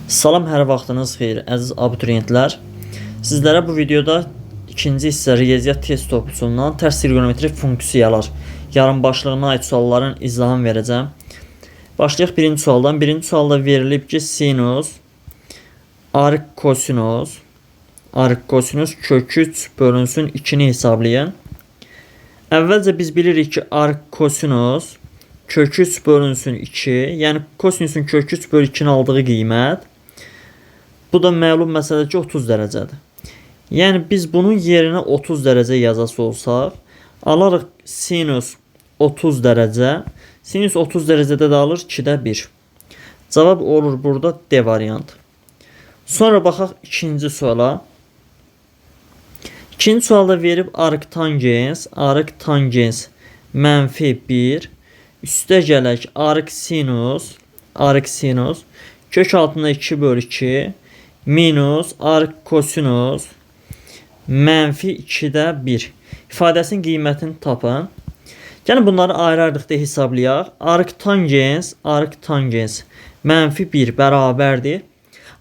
Salam, hər vaxtınız xeyir, əziz abituriyentlər. Sizlərə bu videoda ikinci hissə riyaziyyat test toplusundan tərs trigonometrik funksiyalar yarımbaşlığına aid sualların izahını verəcəm. Başlayaq birinci sualdan. Birinci sualda verilib ki, sinus, arc kosinus kök 3 bölünsün 2-ni hesablayın. Əvvəlcə biz bilirik ki, arc kosinus kök 3 bölünsün 2, yəni kosinusun kök 3 bölü 2'nin aldığı qiymət. Bu da məlum məsələ ki, 30 dərəcədir. Yəni biz bunun yerinə 30 dərəcə yazası olsaq, alarıq sinus 30 dərəcə. Sinus 30 dərəcədə də alır 2'də 1. Cavab olur burada D variantı. Sonra baxaq ikinci suala. İkinci sualda verib arctangens mənfi 1. Üstə gələk arc sinus kök altında 2 bölü 2 minus arc kosinus mənfi 2'də 1 ifadəsinin qiymətini tapın. Yəni bunları ayrı-ayrılıqda hesablayaq. Arctangens mənfi 1 bərabərdir.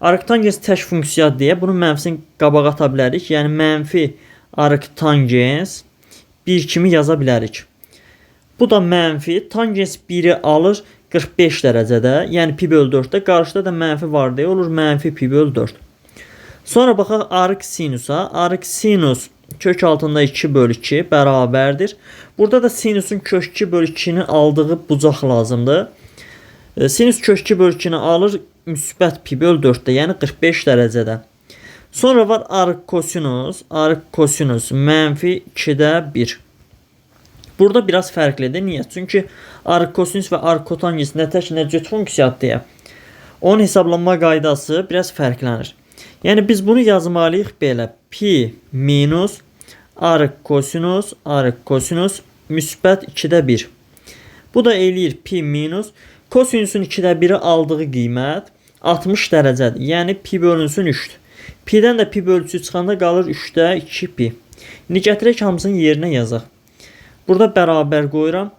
Arctangens tək funksiya deyə bunun mənfisini qabağa ata bilərik. Yəni mənfi arctangens 1 kimi yaza bilərik. Bu da mənfi tangens 1'i alır 45 dərəcədə, yəni pi bölü 4'də. Qarşıda da mənfi var deyə olur mənfi pi bölü 4. Sonra baxaq arc sinusa. Arc sinus kök altında 2 bölü 2 bərabərdir. Burada da sinusun kök 2 bölü 2'ni aldığı bucaq lazımdır. Sinus kök 2 bölü 2'ni alır müsbət pi bölü 4'də, yəni 45 dərəcədə. Sonra var arc kosinus mənfi 2'də 1. Burada biraz fərqlidir. Niyə? Çünki arc kosinus və arc kotangens nə tək nə cüt funksiyadır deyə. Onun hesablanma qaydası biraz fərqlənir. Yəni biz bunu yazmalıyıq belə. Pi minus arc kosinus müsbət 2'də 1. Bu da eləyir pi minus kosinusun 2'də 1'i aldığı qiymət 60 dərəcədir. Yəni pi bölünsün 3'dür. Pi'dən də pi bölü 3 çıxanda qalır 3'də 2 pi. İndi gətirək hamısını yerinə yazaq. Burada bərabər qoyuram.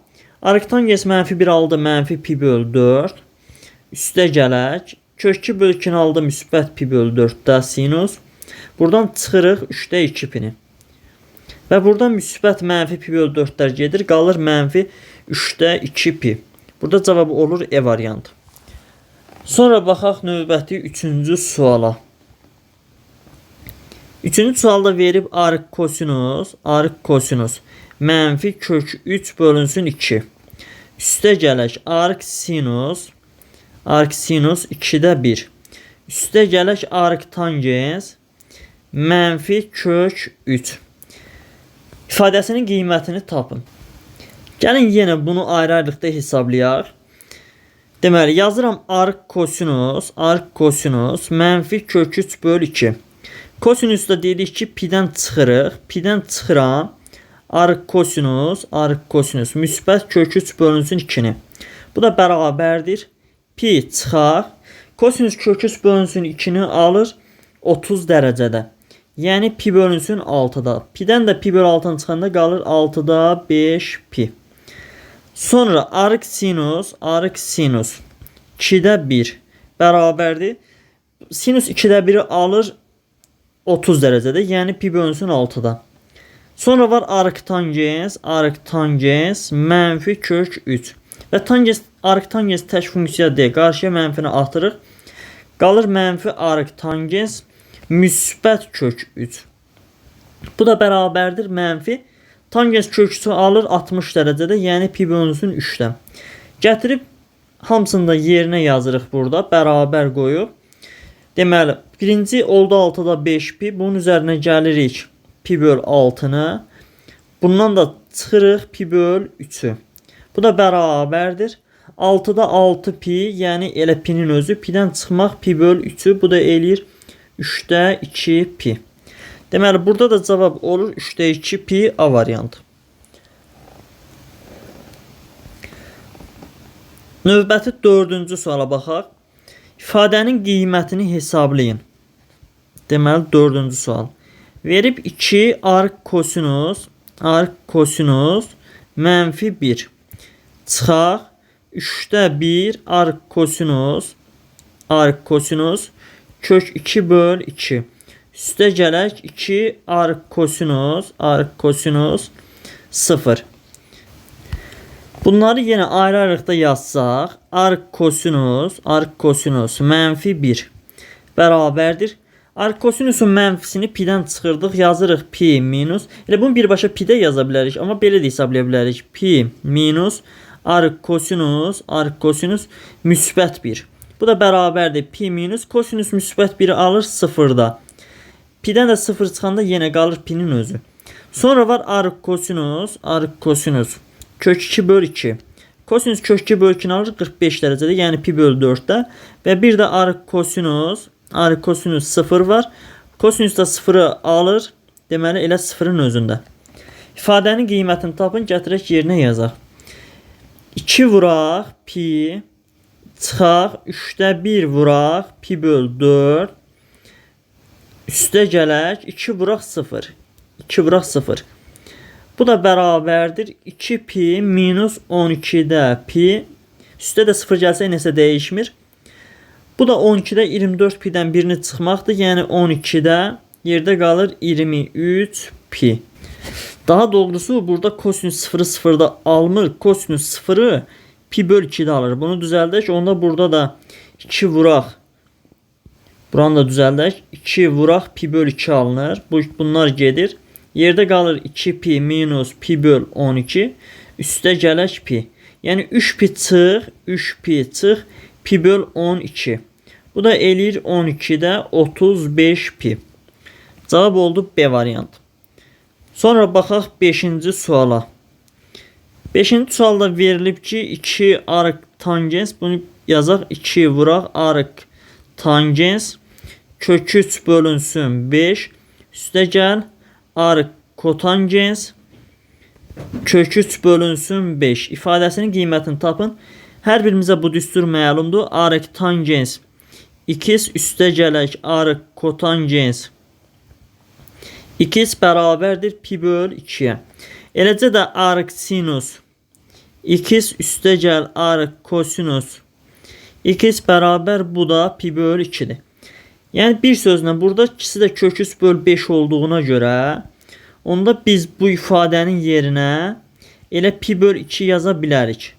Arctangens mənfi 1 aldı mənfi pi bölü 4. Üstə gələk. Kök 2 bölü 2'ni aldı müsbət pi bölü 4'də sinus. Buradan çıxırıq 3'də 2 pini. Və buradan müsbət mənfi pi bölü 4'lər gedir. Qalır mənfi 3'də 2 pi. Burada cavabı olur E variantı. Sonra baxaq növbəti 3-cü suala. 3-cü sualda verib arc kosinus mənfi kök 3 bölünsün 2. Üstə gələk arc sinus 2'də 1. Üstə gələk arctangens mənfi kök 3. İfadəsinin qiymətini tapın. Gəlin yenə bunu ayrı-ayrılıqda hesablayaq. Deməli yazıram arc kosinus mənfi kök 3 bölü 2. Kosinusda dedik ki pi'dən çıxırıq. Pi'dən çıxıram. Arc kosinus müsbət kök 3 bölünsün 2'ni. Bu da bərabərdir. Pi çıxar. Kosinus kök 3 bölünsün 2'ni alır 30 dərəcədə. Yəni pi bölünsün 6'da. Pi'dən də pi bölü 6'ın çıxanda qalır 6'da 5 pi. Sonra arc sinus 2'də 1 bərabərdir. Sinus 2'də 1'i alır 30 dərəcədə. Yəni pi bölünsün 6'da. Sonra var arctangens mənfi kök 3. Və arctangens tək funksiya deyə qarşıya mənfini atırıq. Qalır mənfi arctangens müsbət kök 3. Bu da bərabərdir mənfi. Tangens kök 3'ü alır 60 dərəcədə. Yəni pi bölünsün 3'dən. Gətirib hamısını da yerinə yazırıq burada. Bərabər qoyub. Deməli birinci oldu 6'da 5 pi. Bunun üzərinə gəlirik pi böl 6'nı. Bundan da çıxırıq pi böl 3'ü. Bu da bərabərdir. 6'da 6 pi, yəni elə pi'nin özü. Pi'dən çıxmaq pi böl 3'ü. Bu da eləyir 3'də 2 pi. Deməli burada da cavab olur 3'də 2 pi A variantı. Növbəti 4-cü suala baxaq. İfadənin qiymətini hesablayın. Deməli 4-cü sual. Verib 2 arc kosinus mənfi 1. Çıxaq 3'də 1 arc kosinus kök 2 böl 2. Üstə gələk 2 arq kosinus 0. Bunları yenə ayrı-ayrılıqda yazsaq, arq kosinus mənfi 1 bərabərdir. Arq kosinusun mənfisini pi-dən çıxırdıq, yazırıq pi minus. Elə bunu birbaşa pi-də yaza bilərik, amma belə də hesablaya bilərik. Pi minus arq kosinus müsbət 1. Bu da bərabərdir. Pi minus kosinus müsbət 1'i alır 0'da. Pi-dən də 0 çıxanda yenə qalır pi-nin özü. Sonra var arq kosinus kök 2 böl 2. Kosinus kök 2 böl 2'ni alır 45 dərəcədə, yəni pi böl 4'də. Və bir də arq kosinus 0 var. Kosinus da 0'ı alır. Deməli elə 0'ın özündə. İfadənin qiymətini tapın, gətirək yerinə yazaq. 2 vuraq pi, çıxaq 3'də 1 vuraq pi böl 4. Üstə gələk 2 vuraq 0. 2 vuraq 0. Bu da bərabərdir 2 pi minus 12'də pi. Üstə də 0 gəlsə nəsə dəyişmir. Bu da 12'də 24 pi'dən birini çıxmaqdır. Yəni 12'də yerdə qalır 23 pi. Daha doğrusu burada kosinus 0'ı 0'da almır. Kosinus 0'ı pi böl 2'də alır. Bunu düzəldək. Onda burada da 2 vuraq. Buranı da düzəldək. 2 vuraq pi böl 2 alınır. Bunlar gedir. Yerdə qalır 2 pi minus pi böl 12. Üstə gələk pi. Yəni 3 pi çıx pi böl 12. Bu da eləyir 12'də 35 pi. Cavab oldu B variantı. Sonra baxaq 5-ci suala. 5-ci sualda verilib ki 2 arq tangens. Bunu yazaq 2 vuraq arq tangens. Kök 3 bölünsün 5. Üstə gəl arq kotangens. Kök 3 bölünsün 5. İfadəsinin qiymətini tapın. Hər birimizə bu düstur məlumdur. Arq tangens x üstə gələk arq kotangens x bərabərdir pi böl 2'ye. Eləcə də arq sinus x üstə gəl arq kosinus x bərabər bu da pi böl 2'dir. Yəni bir sözlə burada ikisi də kök 3 böl 5 olduğuna görə onda biz bu ifadənin yerinə elə pi böl 2 yaza bilərik.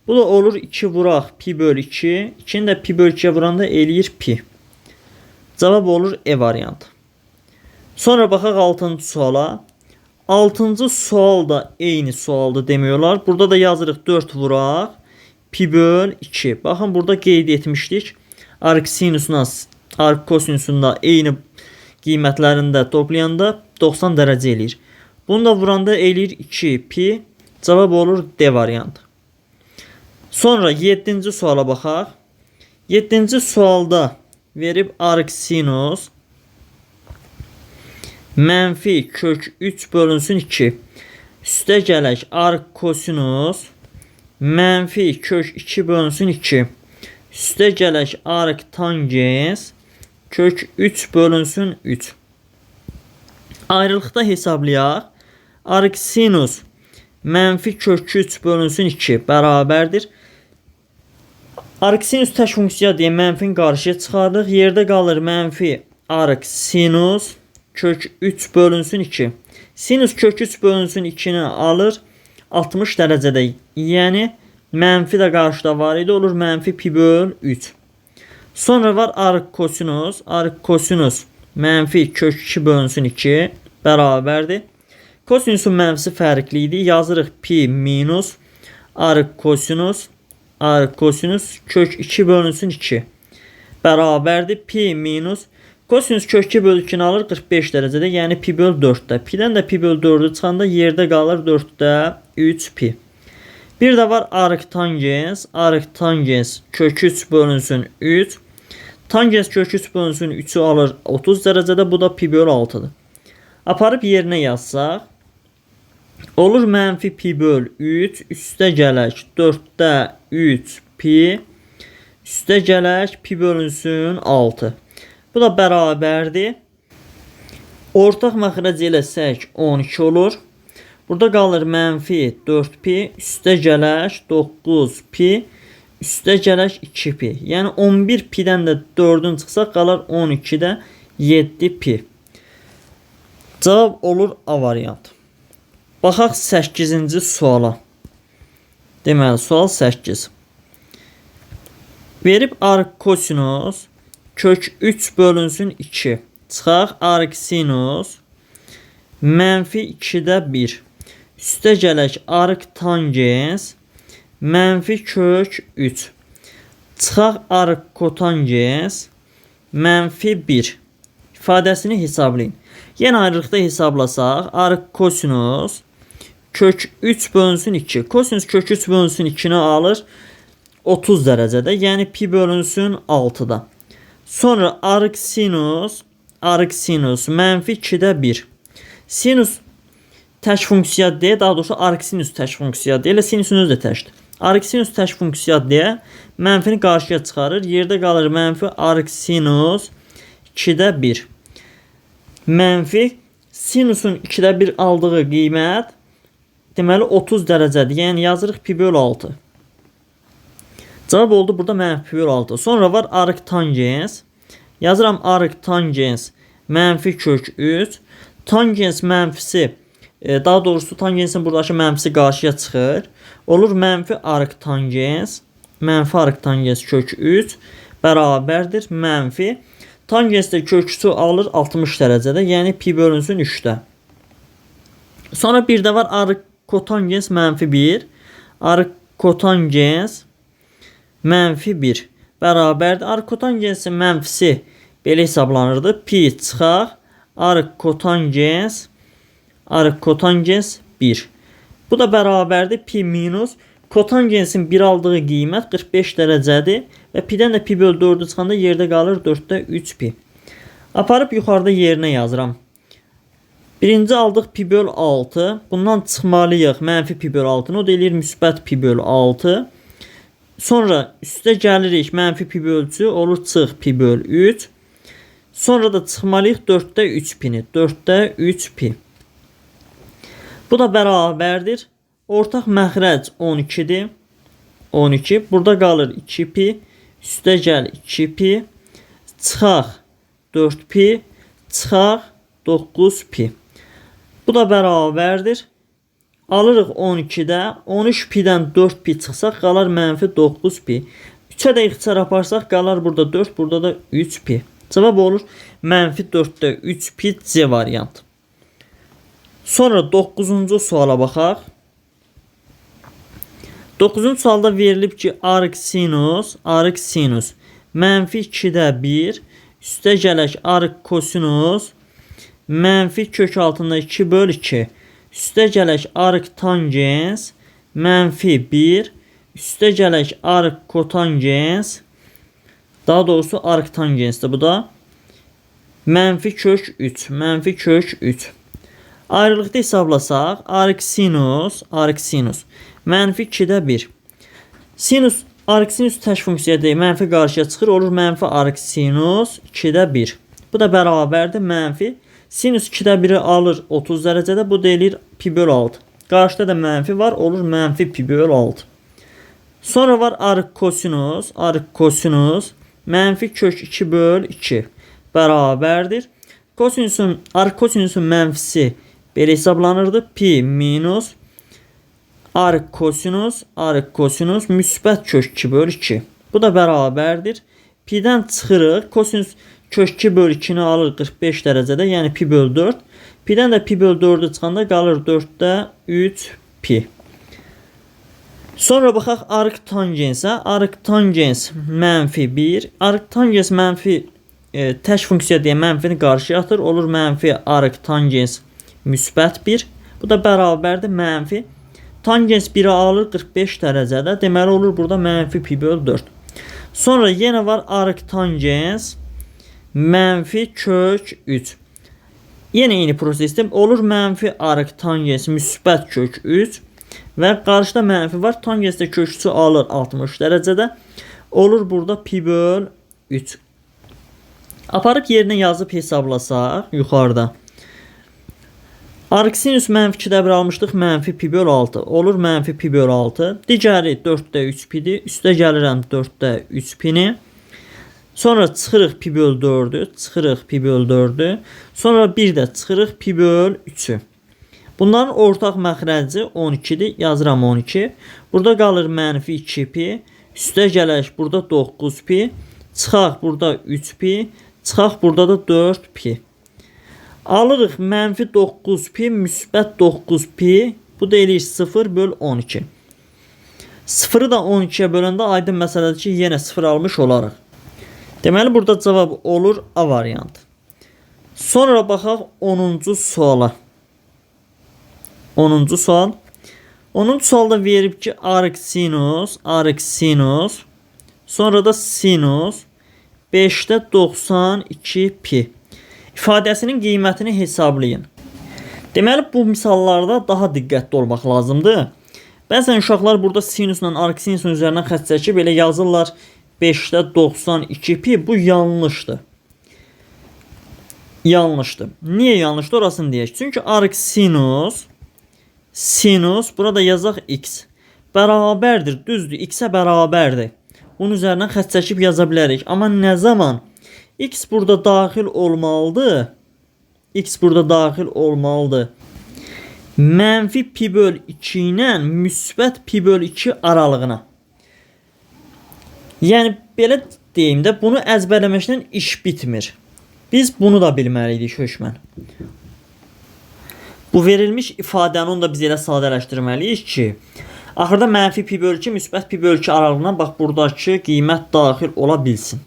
Bu da olur 2 vuraq pi böl 2. 2'ni də pi böl 2'ye vuranda eləyir pi. Cavab olur E variantı. Sonra baxaq 6-cı suala. 6-cı sual da eyni sualdır demək olar. Burada da yazırıq 4 vuraq pi böl 2. Baxın burada qeyd etmişdik. Arq sinusuna, arq kosinusunda eyni qiymətlərində toplayanda 90 dərəcə eləyir. Bunu da vuranda eləyir 2 pi. Cavab olur D variantı. Sonra 7-ci suala baxaq. 7-ci sualda verib arq sinus mənfi kök 3 bölünsün 2. Üstə gələk arq kosinus mənfi kök 2 bölünsün 2. Üstə gələk arq tangens kök 3 bölünsün 3. Ayrılıqda hesablayaq. Arq sinus mənfi kök 3 bölünsün 2 bərabərdir. Arq sinus tək funksiya deyə mənfini qarşıya çıxardıq. Yerdə qalır mənfi arq sinus kök 3 bölünsün 2. Sinus kök 3 bölünsün 2'ni alır 60 dərəcədə. Yəni mənfi də qarşıda var idi. Olur mənfi pi böl 3. Sonra var arq kosinus. Arq kosinus mənfi kök 2 bölünsün 2 bərabərdir. Kosinusun mənfisi fərqli idi. Yazırıq pi minus arq kosinus kök 2 bölünsün 2 bərabərdir. Pi minus kosinus kök 2 böl 2'ni alır 45 dərəcədə. Yəni pi böl 4'də. Pi'dən də pi böl 4'ü çıxanda yerdə qalır 4'də 3 pi. Bir də var arq tangens. Arq tangens kök 3 bölünsün 3. Tangens kök 3 bölünsün 3'ü alır 30 dərəcədə. Bu da pi böl 6'dır. Aparıb yerinə yazsaq. Olur mənfi pi böl 3. Üstə gələk 4'də 3 pi. Üstə gələk pi bölünsün 6. Bu da bərabərdir. Ortaq məxrəc eləsək 12 olur. Burada qalır mənfi 4 pi. Üstə gələk 9 pi. üstə gələk 2 pi. Yəni 11 pi-dən də 4-ün çıxsa qalar 12-də 7 pi. Cavab olur A variantı. Baxaq 8-ci suala. Deməli, sual 8. Verib arq kosinus kök 3 bölünsün 2. Çıxaq arq sinus mənfi 2-də 1. Üstə gələk arq tangens mənfi kök 3. Çıxaq arq kotangens mənfi 1. İfadəsini hesablayın. Yenə ayrılıqda hesablasaq, arq kosinus kök 3 bölünsün 2. Kosinus kök 3 bölünsün 2-ni alır 30 dərəcədə, yəni pi bölünsün 6-da. Sonra arq sinus mənfi 2-də 1. Sinus tək funksiya deyə, daha doğrusu arq sinus tək funksiya deyə, elə sinusun özü də təkdir. Arq sinus tək funksiya deyə mənfini qarşıya çıxarır. Yerdə qalır mənfi arq sinus 2-də 1. Mənfi sinusun 2-də 1 aldığı qiymət deməli 30 dərəcədir. Yəni yazırıq pi bölü 6. Cavab oldu burada mənfi pi bölü 6. Sonra var arq tangens. Yazıram arq tangens mənfi kök 3. Tangens mənfisi, daha doğrusu tangensin buradakı mənfisi qarşıya çıxır. Olur mənfi arq tangens kök 3 bərabərdir mənfi. Tangens də kök 3'ü alır 60 dərəcədə, yəni pi bölünsün 3-də. Sonra bir də var arq kotangens mənfi 1. Arq kotangens mənfi 1 bərabərdir. Arq kotangensin mənfisi belə hesablanırdı. Pi çıxaq arq kotangens 1. Bu da bərabərdir pi minus kotangensin 1 aldığı qiymət 45 dərəcədir və pi-dən də pi bölü 4'ü çıxanda yerdə qalır 4'də 3 pi. Aparıb yuxarıda yerinə yazıram. Birinci aldıq pi bölü 6. Bundan çıxmalıyıq mənfi pi bölü 6'nı. O da eləyir müsbət pi bölü 6. Sonra üstə gəlirik mənfi pi bölücü olur çıx pi bölü 3. Sonra da çıxmalıyıq 4'də 3 pi-ni. 4'də 3 pi. Bu da bərabərdir. Ortaq məxrəc 12'dir. 12. Burada qalır 2 pi. Üstə gəl 2 pi. Çıxaq 4 pi. Çıxaq 9 pi. Bu da bərabərdir. Alırıq 12'də. 13 pi-dən 4 pi çıxsaq qalar mənfi 9 pi. 3'ə də ixtisar aparsaq qalar burada 4. Burada da 3 pi. Cavab olur mənfi 4'də 3 pi C variantı. Sonra 9-cu suala baxaq. 9-cu sualda verilib ki arq sinus mənfi 2'də 1. Üstə gələk arq kosinus mənfi kök altında 2 bölü 2. Üstə gələk arq tangens mənfi 1. Üstə gələk arq kotangens, daha doğrusu arq tangensdir bu da. Mənfi kök 3. Ayrılıqda hesablasaq arq sinus mənfi 2'də 1. Arq sinus tək funksiya deyil, mənfi qarşıya çıxır, olur mənfi arq sinus 2'də 1. Bu da bərabərdir mənfi. Sinus 2'də 1'i alır 30 dərəcədə, bu da eləyir pi bölü 6. Qarşıda da mənfi var, olur mənfi pi bölü 6. Sonra var arq kosinus mənfi kök 2 bölü 2 bərabərdir. Arq kosinusun mənfisi belə hesablanırdı. Pi minus arq kosinus müsbət kök 2 bölü 2. Bu da bərabərdir. Pi-dən çıxırıq. Kosinus kök 2 bölü 2'ni alır 45 dərəcədə, yəni pi bölü 4. Pi-dən də pi bölü 4'ü çıxanda qalır 4'də 3 pi. Sonra baxaq arq tangensə. Arq tangens mənfi 1. Arq tangens mənfi tək funksiya deyə mənfini qarşıya atır. Olur mənfi arq tangens müsbət 1. Bu da bərabərdir mənfi. Tangens 1'i alır 45 dərəcədə. Deməli olur burada mənfi pi bölü 4. Sonra yenə var arq tangens mənfi kök 3. Yenə eyni prosesdə olur mənfi arq tangens müsbət kök 3. Və qarşıda mənfi var. Tangens də kök 3'ü alır 60 dərəcədə. Olur burada pi bölü 3. Aparıb yerinə yazıb hesablasaq yuxarıda. Arc sinus mənfi 2-də 1 almışdıq. Mənfi pi bölü 6. Olur mənfi pi bölü 6. Digəri 4-də 3 pidir. Üstə gəlirəm 4-də 3 pini. Sonra çıxırıq pi bölü 4-ü. Çıxırıq pi bölü 4-ü. Sonra bir də çıxırıq pi bölü 3-ü. Bunların ortaq məxrəci 12-dir. Yazıram 12. Burada qalır mənfi 2 pi. Üstə gələk burada 9 pi. Çıxaq burada 3 pi. Çıxaq burada da 4 pi. Alırıq mənfi 9 pi, müsbət 9 pi. Bu da eləyir 0 böl 12. 0-ı da 12'ye böləndə aydın məsələdir ki, yenə 0 almış olarıq. Deməli, burada cavab olur A variantı. Sonra baxaq 10-cu suala. 10-cu sual. 10-cu sualda verib ki, arc sinus, sonra da sinus 5'də 92 pi. İfadəsinin qiymətini hesablayın. Deməli, bu misallarda daha diqqətli olmaq lazımdır. Bəzən uşaqlar burada sinusla arc sinusun üzərindən xətt çəkib belə yazırlar 5'də 92 pi. Bu yanlışdır. Yanlışdır. Niyə yanlışdır orasını deyək. Çünki arc sinus burada yazaq x bərabərdir. Düzdür, x-ə bərabərdir. Bunun üzərindən xətt çəkib yaza bilərik. Amma nə zaman x burada daxil olmalıdır? X burada daxil olmalıdır. Mənfi pi böl 2 ilə müsbət pi böl 2 aralığına. Yəni belə deyim də, bunu əzbərləməklə iş bitmir. Biz bunu da bilməliydik hökmən. Bu verilmiş ifadəni onu da biz elə sadələşdirməliyik ki, axırda mənfi pi böl 2 müsbət pi böl 2 aralığına bax buradakı qiymət daxil ola bilsin.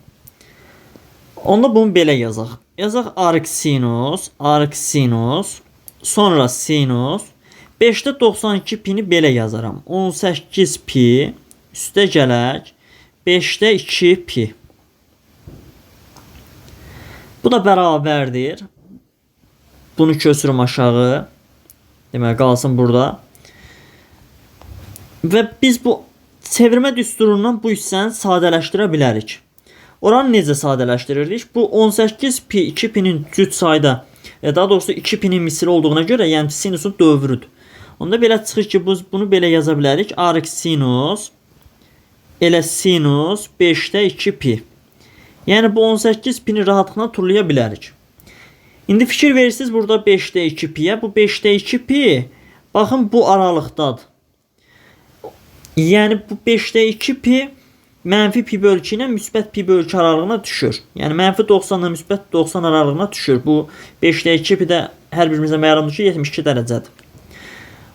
Onda bunu belə yazaq. Yazaq arc sinus, sonra sinus 5'də 92 pini belə yazaram. 18 pi üstə gələk 5'də 2 pi. Bu da bərabərdir. Bunu köçürüm aşağı. Demək qalsın burada. Və biz bu çevirmə düsturundan bu hissəni sadələşdirə bilərik. Oranı necə sadələşdirirdik? Bu 18 pi 2 pinin cüt sayda, daha doğrusu 2 pinin misli olduğuna görə, yəni sinusun dövrüdür. Onda belə çıxır ki, biz bunu belə yaza bilərik. Arc sinus elə sinus 5'də 2 pi. Yəni bu 18 pini rahatlıqla turlaya bilərik. İndi fikir verirsiniz burada 5'də 2 piyə. Bu 5'də 2 pi baxın bu aralıqdadır. Yəni bu 5'də 2 pi mənfi pi böl 2 ilə müsbət pi böl 2 aralığına düşür. Yəni mənfi 90 ilə müsbət 90 aralığına düşür. Bu 5'də 2 pi də hər birimizə məlumdur ki 72 dərəcədir.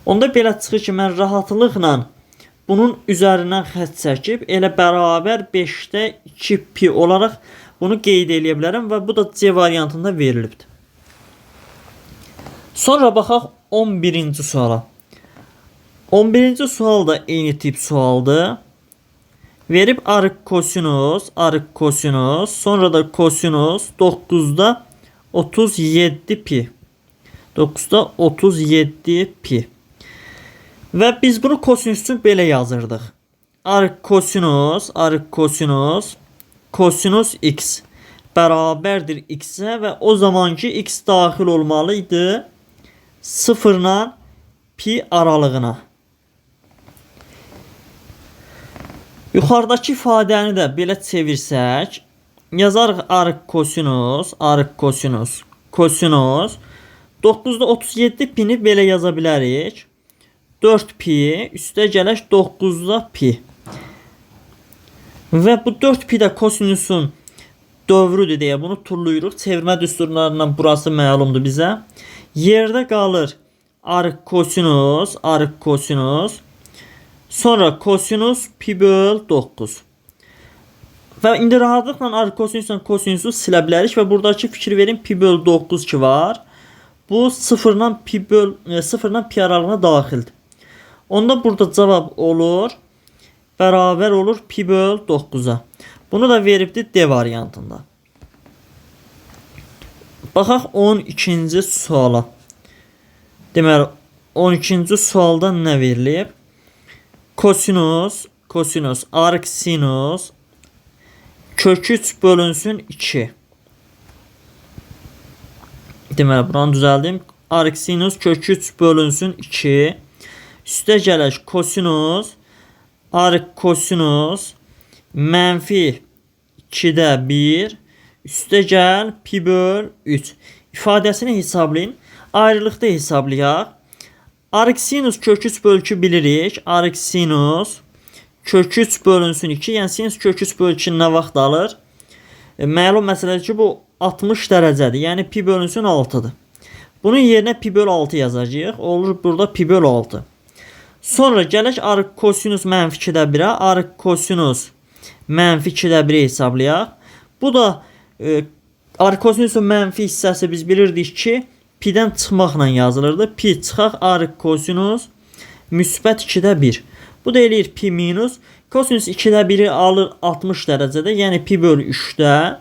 Onda belə çıxır ki, mən rahatlıqla bunun üzərindən xətt çəkib elə bərabər 5'də 2 pi olaraq bunu qeyd edə bilərəm və bu da C variantında verilibdir. Sonra baxaq 11-ci suala. 11-ci sual da eyni tip sualdır. Verib arc kosinus, sonra da kosinus 9'da 37 pi. 9'da 37 pi. Və biz bunu kosinus üçün belə yazırdıq. Arc kosinus x bərabərdir x-ə və o zamanki x daxil olmalıydı 0 ilə pi aralığına. Yuxarıdakı ifadəni də belə çevirsək, yazarıq arc kosinus 9'da 37 pini belə yaza bilərik. 4 pi üstə gələk 9'da pi. Və bu 4 pi də kosinusun dövrüdür deyə bunu turluyuruq. Çevirmə düsturlarından burası məlumdur bizə. Yerdə qalır arc kosinus, sonra kosinus pi böl 9. Və indi rahatlıqla arc kosinusla kosinusu silə bilərik və buradakı fikir verin pi böl 9 ki var. Bu 0 ilə pi aralığına daxildir. Onda burada cavab olur, bərabər olur pi böl 9'a. Bunu da veribdir D variantında. Baxaq 12-ci suala. Deməli 12-ci sualda nə verilib? Kosinus arc sinus kök 3 bölünsün 2. Deməli buranı düzəldim. arc sinus kök 3 bölünsün 2. Üstə gələk kosinus arc kosinus mənfi 2-də 1. Üstə gəl pi böl 3. İfadəsini hesablayın. Ayrılıqda hesablayaq. Arc sinus kök 3 bölü 2 bilirik. Arc sinus kök 3 bölünsün 2. Yəni sinus kök 3 bölü 2 nə vaxt alır? Məlum məsələdir ki, bu 60 dərəcədir. Yəni pi bölünsün 6-dır. Bunun yerinə pi böl 6 yazacağıq. Olur burada pi böl 6. Sonra gələk arc kosinus mənfi 2-də 1-ə. Arc kosinus mənfi 2-də 1-ə hesablayaq. Bu da arc kosinusun mənfi hissəsi biz bilirdik ki, pi-dən çıxmaqla yazılırdı. Pi çıxaq arc kosinus müsbət 2-də 1. Bu da eləyir pi minus. Kosinus 2-də 1-i alır 60 dərəcədə. Yəni pi böl 3-də.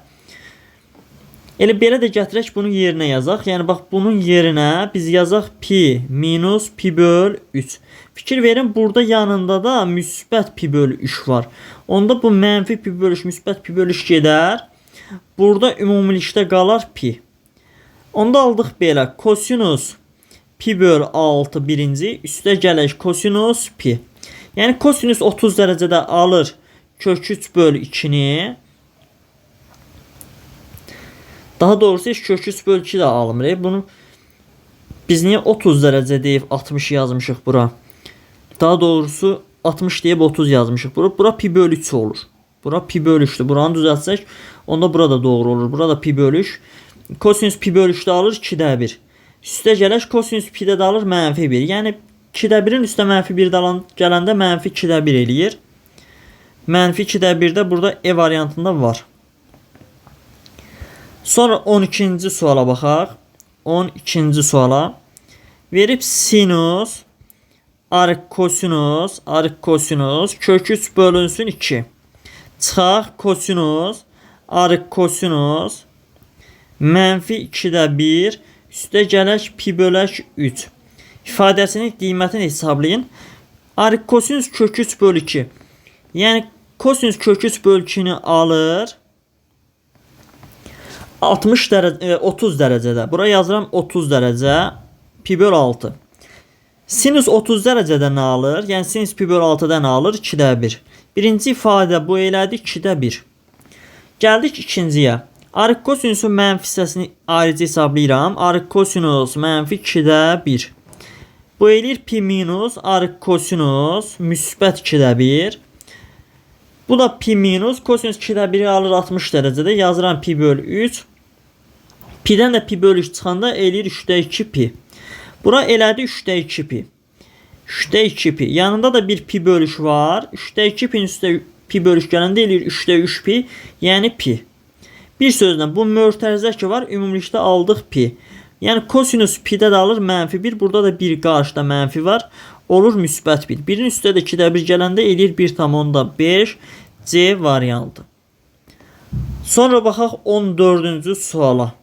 Elə belə də gətirək bunun yerinə yazaq. Yəni bax bunun yerinə biz yazaq pi minus pi böl 3. Fikir verin, burada yanında da müsbət pi böl 3 var. Onda bu mənfi pi böl 3 müsbət pi böl 3 gedər. Burada ümumilikdə qalar pi. Onda aldıq belə kosinus pi böl 6 birinci. Üstə gələk kosinus pi. Yəni kosinus 30 dərəcədə alır kök 3 böl 2-ni. Daha doğrusu heç kök 3 böl 2 də almır. Bunu biz niyə 30 dərəcə deyib 60 yazmışıq bura? Daha doğrusu 60 deyib 30 yazmışıq. Bura pi böl 3 olur. Bura pi böl 3'dür. Buranı düzəltsək, onda burada doğru olur. Burada pi böl 3. Kosinus pi böl 3'də alır 2-də 1. Üstə gələk kosinus pi-də alır mənfi 1. Yəni 2-də 1-in üstə mənfi 1 gələndə mənfi 2-də 1 eləyir. Mənfi 2-də 1-də burada E variantında var. Sonra 12-ci suala baxaq. 12-ci suala. Verib sinus arc kosinus kök 3 bölünsün 2. Çıxaq kosinus arc kosinus mənfi 2-də 1. Üstə gələk pi bölək 3. İfadəsinin qiymətini hesablayın. Arc kosinus kök 3 bölü 2. Yəni kosinus kök 3 bölü 2-ni alır 60 dərəcə 30 dərəcədə. Bura yazıram 30 dərəcə pi böl 6. Sinus 30 dərəcədə nə alır? Yəni sinus pi böl 6-da nə alır? 2-də 1. Birinci ifadə bu elədi 2-də 1. Gəldik ikinciyə. Arc kosinusun mənfi hissəsini ayrıca hesablayıram. Arc kosinus mənfi 2-də 1. Bu eləyir pi minus arc kosinus müsbət 2-də 1. Bu da pi minus kosinus 2-də 1-i alır 60 dərəcədə. Yazıram pi böl 3. Pi-dən də pi böl 3 çıxanda eləyir 3-də 2 pi. Bura elədi 3-də 2 pi. 3-də 2 pi. Yanında da bir pi böl 3 var. 3-də 2 pi üstə pi böl 3 gələndə eləyir 3-də 3 pi. Yəni pi. Bir sözlə bu mötərizə ki var, ümumilikdə aldıq pi. Yəni kosinus pi-də də alır mənfi 1. Burada da bir qarşıda mənfi var. Olur müsbət 1. Birin üstə də 2-də 1 gələndə eləyir 1,5 C variantı. Sonra baxaq 14-cü suala.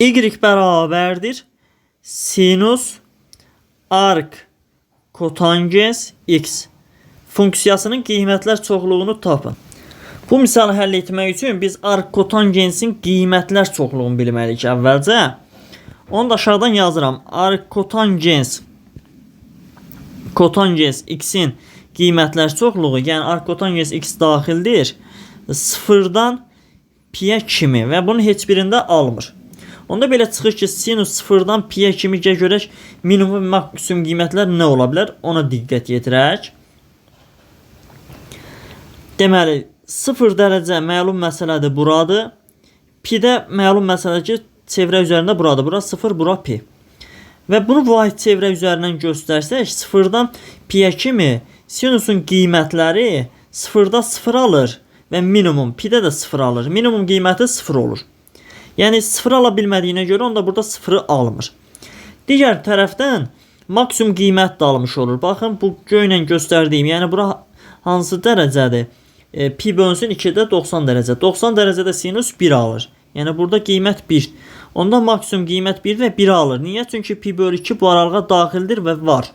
Y bərabərdir sinus arc kotangens x funksiyasının qiymətlər çoxluğunu tapın. Bu misalı həll etmək üçün biz arc kotangensin qiymətlər çoxluğunu bilməliyik əvvəlcə. Onu da aşağıdan yazıram. Arc kotangens x-in qiymətlər çoxluğu, yəni arc kotangens x daxildir 0-dan pi-yə kimi və bunun heç birində almır. Onda belə çıxır ki, sinus 0-dan pi-yə kimi görək minimum və maksimum qiymətlər nə ola bilər? Ona diqqət yetirək. Deməli, 0 dərəcə məlum məsələdir buradır. Pi-də məlum məsələdir ki, çevrə üzərində buradır. Bura 0, bura pi. Və bunu vahid çevrə üzərindən göstərsək, 0-dan pi-yə kimi sinusun qiymətləri 0-da 0 alır və minimum pi-də də 0 alır. Minimum qiyməti 0 olur. Yəni 0 ala bilmədiyinə görə onda burada 0-ı almır. Digər tərəfdən maksimum qiymət də almış olur. Baxın, bu göylə göstərdiyim, yəni bura hansı dərəcədir? Pi bölünsün 2-də 90 dərəcə. 90 dərəcədə sinus 1 alır. Yəni burada qiymət 1. Onda maksimum qiymət 1 və 1 alır. Niyə? Çünki pi bölü 2 bu aralığa daxildir və var.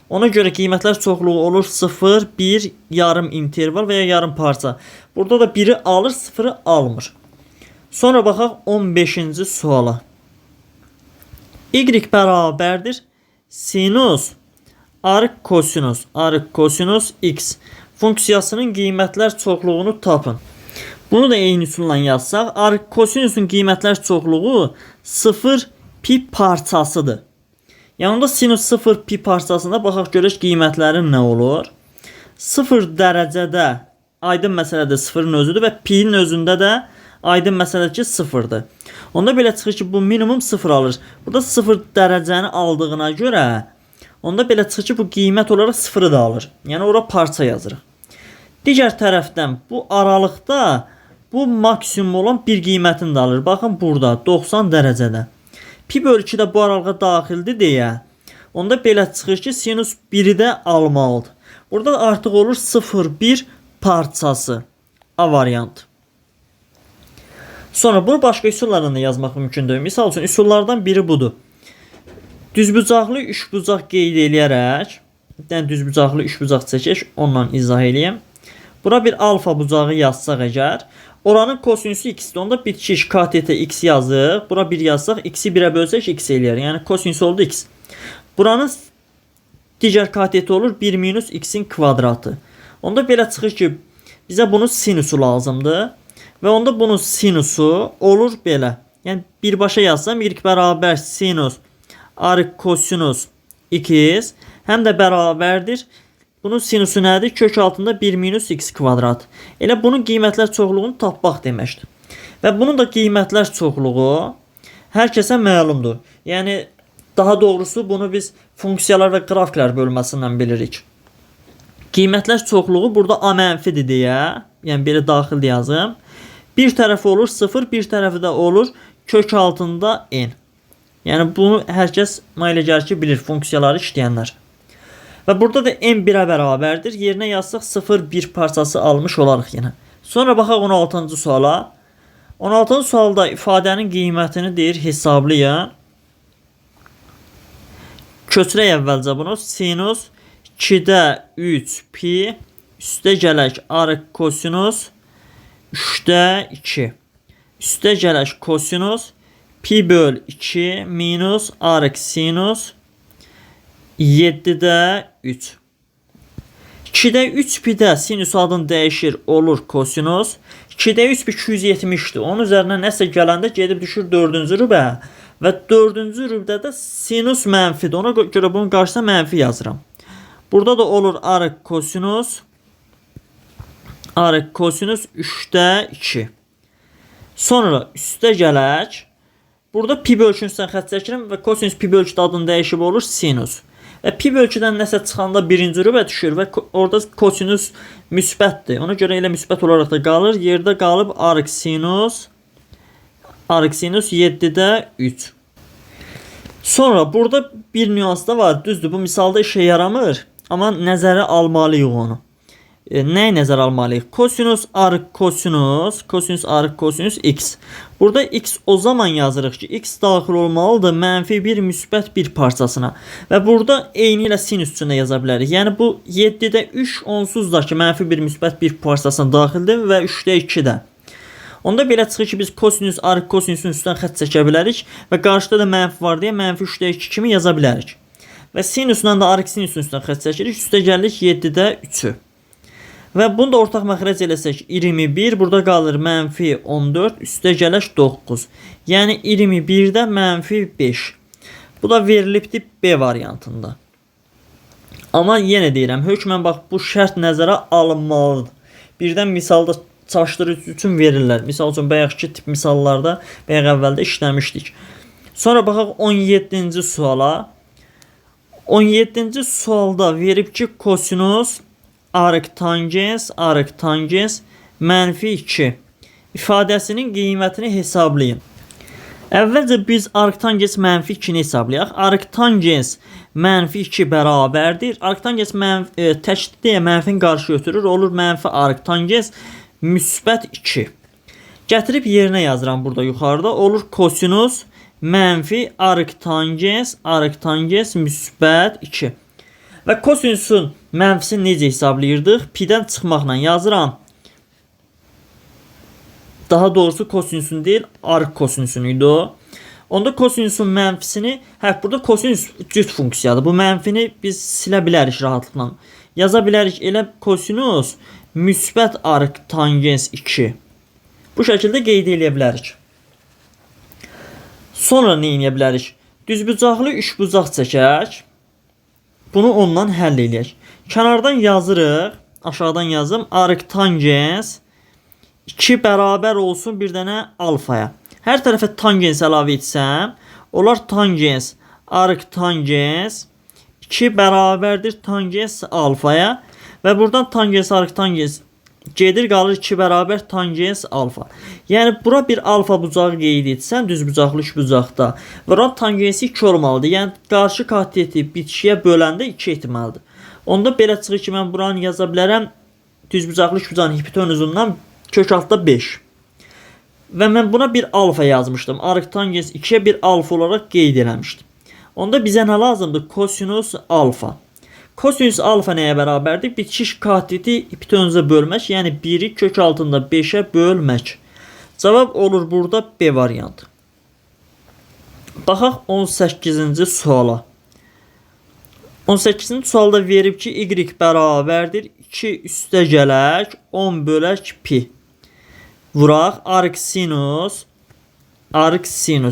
Ona görə qiymətlər çoxluğu olur 0, 1, yarım interval və ya yarım parça. Burada da 1-i alır, 0-ı almır. Sonra baxaq 15-ci suala. Y bərabərdir sinus arc kosinus x funksiyasının qiymətlər çoxluğunu tapın. Bunu da eyni üsulla yazsaq, arc kosinusun qiymətlər çoxluğu 0 pi parçasıdır. Yanında sinus 0 pi parçasında baxaq görək qiymətlərin nə olur. 0 dərəcədə aydın məsələdə 0-ın özüdür və pi-nin özündə də aydın məsələdir ki 0-dır. Onda belə çıxır ki bu minimum 0 alır. Burada 0 dərəcəni aldığına görə onda belə çıxır ki bu qiymət olaraq 0-ı da alır. Yəni ora parça yazırıq. Digər tərəfdən bu aralıqda bu maksimum olan bir qiymətini də alır. Baxın burada 90 dərəcədə. Pi bölü 2 də bu aralığa daxildir deyə. Onda belə çıxır ki sinus 1-i də almalıdır. Burada artıq olur 0,1 parçası. A variantı. Sonra bunu başqa üsullarla da yazmaq mümkündür. Misal üçün üsullardan biri budur. Düzbucaqlı üçbucaq qeyd eləyərək, düzbucaqlı üçbucaq çəkək, onunla izah eləyəm. Bura bir alfa bucağı yazsaq əgər, oranın kosinusu x-dir. Onda bitişik katetə x yazıq. Bura 1 yazsaq, x-i 1-ə bölsək x eləyər. Yəni kosinusu oldu x. Buranın digər kateti olur 1 minus x-in kvadratı. Onda belə çıxır ki, bizə bunun sinusu lazımdır. Və onda bunun sinusu olur belə. Yəni birbaşa yazsam, y bərabər sinus arc kosinus x həm də bərabərdir. Bunun sinusu nədir? Kök altında 1 minus x kvadrat. Elə bunun qiymətlər çoxluğunu tapmaq deməkdir. Və bunun da qiymətlər çoxluğu hər kəsə məlumdur. Yəni daha doğrusu bunu biz funksiyalar və qrafiklər bölməsindən bilirik. Qiymətlər çoxluğu burada a mənfidir deyə, yəni belə daxil yazım. Bir tərəfi olur 0, bir tərəfi də olur kök altında n. Yəni bunu hər kəs elə gəlir ki bilir, funksiyaları işləyənlər. Və burada da n 1-ə bərabərdir. Yerinə yazsaq 0,1 parçası almış olarıq yenə. Sonra baxaq 16-cı suala. 16-cı sualda ifadənin qiymətini deyir hesablayın. Köçürək əvvəlcə bunu. Sinus 2-də 3 pi üstə gələk arc kosinus 3'də 2. Üstə gələk kosinus pi böl 2 minus arc sinus 7'də 3. 2'də 3 pi-də sinus adını dəyişir, olur kosinus. 2'də 3 pi 270'dir. Onun üzərinə nəsə gələndə gedib düşür 4-cü rübə. Və 4-cü rübdə də sinus mənfidir. Ona görə bunun qarşısına mənfi yazıram. Burada da olur arc kosinus 3'də 2. Sonra üstə gələk. Burada pi bölü 2-dən xətt çəkirəm və kosinus pi bölü 2 adını dəyişib olur sinus. Və pi bölü 2-dən nəsə çıxanda birinci rübə düşür və orada kosinus müsbətdir. Ona görə elə müsbət olaraq da qalır. Yerdə qalıb arc sinus 7'də 3. Sonra burada bir nüans da var. Düzdür, bu misalda işə yaramır. Amma nəzərə almalıyıq onu. Nəyi nəzərə almalıyıq? Kosinus arc kosinus x. Burada x o zaman yazırıq ki, x daxil olmalıdır mənfi 1 müsbət 1 parçasına. Və burada eyni ilə sinus üçün də yaza bilərik. Yəni bu 7'də 3 onsuz da ki, mənfi 1 müsbət 1 parçasına daxildir və 3'də 2-də. Onda belə çıxır ki, biz kosinus arc kosinusun üstündən xətt çəkə bilərik və qarşıda da mənfi var deyə mənfi 3'də 2 kimi yaza bilərik. Və sinusdan da arc sinusun üstündən xətt çəkirik. Üstə gəlirik 7'də 3'ü. Və bunu da ortaq məxrəc eləsək 21, burada qalır mənfi 14, üstə gələk 9. Yəni 21'də mənfi 5. Bu da verilibdir B variantında. Amma yenə deyirəm, hökmən bax bu şərt nəzərə alınmalıdır. Birdən misalda çaşdırıcı üçün verirlər. Misal üçün bayaqki tip misallarda bayaq əvvəldə işləmişdik. Sonra baxaq 17-ci suala. 17-ci sualda verib ki kosinus arc tangens mənfi 2 ifadəsinin qiymətini hesablayın. Əvvəlcə biz arc tangens mənfi 2-ni hesablayaq. Arc tangens mənfi 2 bərabərdir. Arc tangens təkdir deyə mənfini qarşı götürür. Olur mənfi arc tangens müsbət 2. Gətirib yerinə yazıram burada yuxarıda. Olur kosinus mənfi arc tangens müsbət 2. Və kosinusun mənfisini necə hesablayırdıq? Pi-dən çıxmaqla yazıram. Daha doğrusu kosinusun deyil, arc kosinusunu idi o. Onda kosinüsün mənfisini, burada kosinüs cüt funksiyadır. Bu mənfini biz silə bilərik rahatlıqla. Yaza bilərik elə kosinüs müsbət arc tangens 2. Bu şəkildə qeyd edə bilərik. Sonra nə edə bilərik? Düzbucaqlı üçbucaq çəkək. Bunu ondan həll eləyək. Kənardan yazırıq. Aşağıdan yazım. Arc tangens 2 bərabər olsun bir dənə alfaya. Hər tərəfə tangens əlavə etsəm, olar tangens arc tangens 2 bərabərdir tangens alfaya və buradan tangens arc tangens gedir, qalır 2 bərabər tangens alfa. Yəni bura bir alfa bucağı qeyd etsəm, düzbucaqlı üçbucaqda, və oranın tangensi 2 olmalıdır. Yəni qarşı katteti bitişiyə böləndə 2 etməlidir. Onda belə çıxır ki, mən buranı yaza bilərəm. Düzbucaqlı üçbucağın hipotenuzundan kök altda 5. Və mən buna bir alfa yazmışdım. Arc tangens 2'ye bir alfa olaraq qeyd eləmişdim. Onda bizə nə lazımdır? Kosinus alfa. Kosinüs alfa nəyə bərabərdir? Bitiş katteti hipotenuza bölmək, yəni 1'i kök altında 5'e bölmək. Cavab olur burada B variantı. Baxaq 18-ci suala. 18-ci sualda verib ki, y bərabərdir 2 üstə gələk 10 bölək pi. Vuraq arc sinus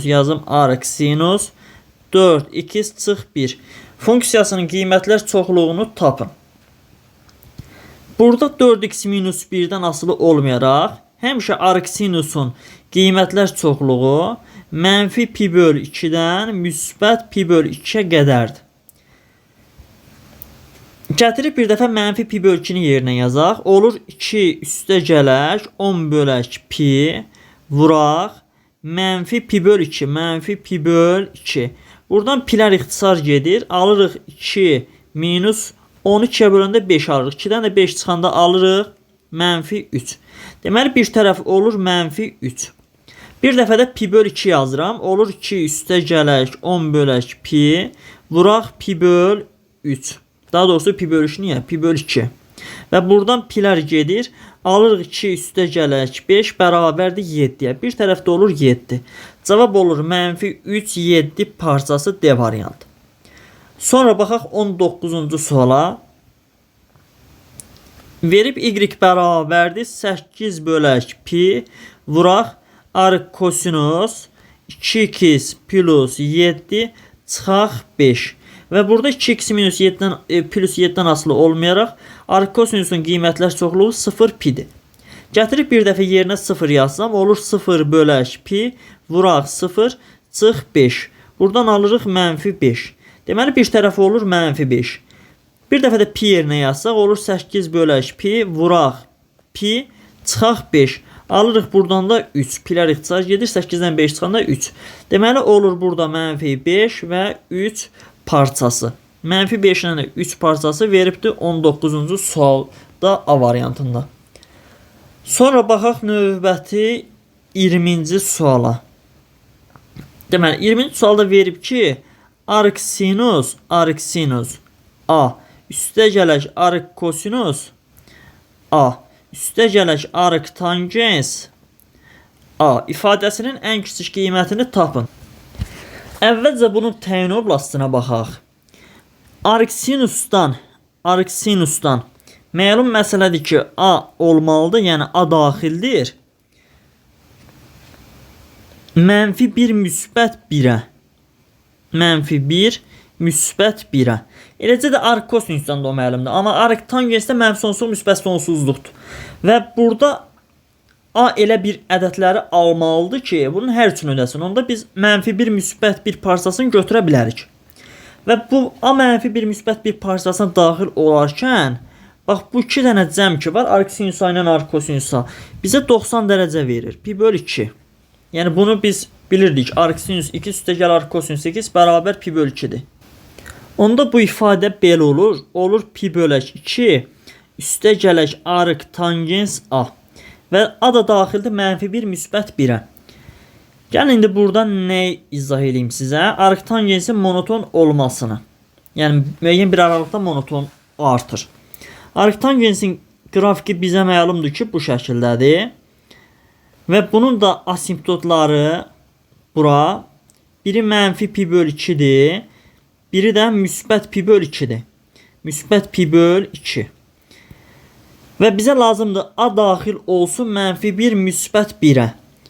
yazım arc sinus 4x çıx 1. Funksiyasının qiymətlər çoxluğunu tapın. Burada 4x minus 1'dən asılı olmayaraq, həmişə arc sinusun qiymətlər çoxluğu mənfi pi böl 2'dən müsbət pi böl 2'ye qədərdir. Gətirib bir dəfə mənfi pi böl 2'ni yerinə yazaq. Olur 2 üstə gələk 10 bölək pi vuraq mənfi pi böl 2 mənfi pi böl 2. Buradan pilər ixtisar gedir. Alırıq 2 minus 12'ye böləndə 5 alırıq. 2'dən də 5 çıxanda alırıq mənfi 3. Deməli bir tərəf olur mənfi 3. Bir dəfə də pi böl 2 yazıram. Olur 2 üstə gələk 10 bölək pi vuraq pi böl 3. Daha doğrusu pi böl 3 niyə? Pi böl 2. Və buradan pilər gedir. Alırıq 2 üstə gələk 5 bərabərdir 7'yə. Bir tərəfdə olur 7. Cavab olur mənfi 3, 7 parçası D variantı. Sonra baxaq 19-cu suala. Verib y bərabərdir 8 bölək pi vuraq arc kosinus 2x plus 7 çıxaq 5. Və burada 2x minus 7'dən plus 7'dən asılı olmayaraq arc kosinusun qiymətlər çoxluğu 0 pidir. Gətirib bir dəfə yerinə 0 yazsam olur 0 bölək pi vuraq 0 çıx 5. Buradan alırıq mənfi 5. Deməli bir tərəfi olur mənfi 5. Bir dəfə də pi yerinə yazsaq olur 8 bölək pi vuraq pi çıxaq 5. Alırıq buradan da 3. Pilər ixtisar gedir. 8'dən 5 çıxanda 3. Deməli olur burada mənfi 5 və 3 parçası. Mənfi 5 ilə 3 parçası veribdir 19-cu sualda A variantında. Sonra baxaq növbəti 20-ci suala. Deməli 20-ci sualda verib ki, arc sinus A üstə gələk arc kosinus A üstə gələk arc tangens A ifadəsinin ən kiçik qiymətini tapın. Əvvəlcə bunun təyin oblastına baxaq. Arc sinusdan məlum məsələdir ki, A olmalıdır, yəni A daxildir. Mənfi 1 müsbət 1'ə. Mənfi 1 müsbət 1'ə. Eləcə də arc kosinusdan da o məlumdur. Amma arc tangensdə mənfi sonsuz müsbət sonsuzluqdur. Və burada A elə bir ədədləri almalıdır ki, bunun hər üçün ödəsin. Onda biz mənfi 1 müsbət 1 parçasını götürə bilərik. Və bu A mənfi 1 müsbət 1 parçasına daxil olarkən, bax bu 2 dənə cəm ki var, arc sinusa ilə arc kosinusa bizə 90 dərəcə verir. Pi böl 2. Yəni bunu biz bilirdik. Arc sinus 2 üstə gəl arc kosinus 8 bərabər pi böl 2'dir. Onda bu ifadə belə olur. Olur pi bölək 2 üstə gələk arc tangens A. Və A da daxildir mənfi 1 müsbət 1'ə. Gəlin indi buradan nə izah edeyim sizə? Arc tangensin monoton olmasını. Yəni müəyyən bir aralıqda monoton artır. Arc tangensin qrafiki bizə məlumdur ki, bu şəkildədir. Və bunun da asimptotları bura Biri mənfi pi böl 2'dir. Biri də müsbət pi böl 2'dir. Müsbət pi böl 2. Və bizə lazımdır a daxil olsun mənfi 1 müsbət 1'ə.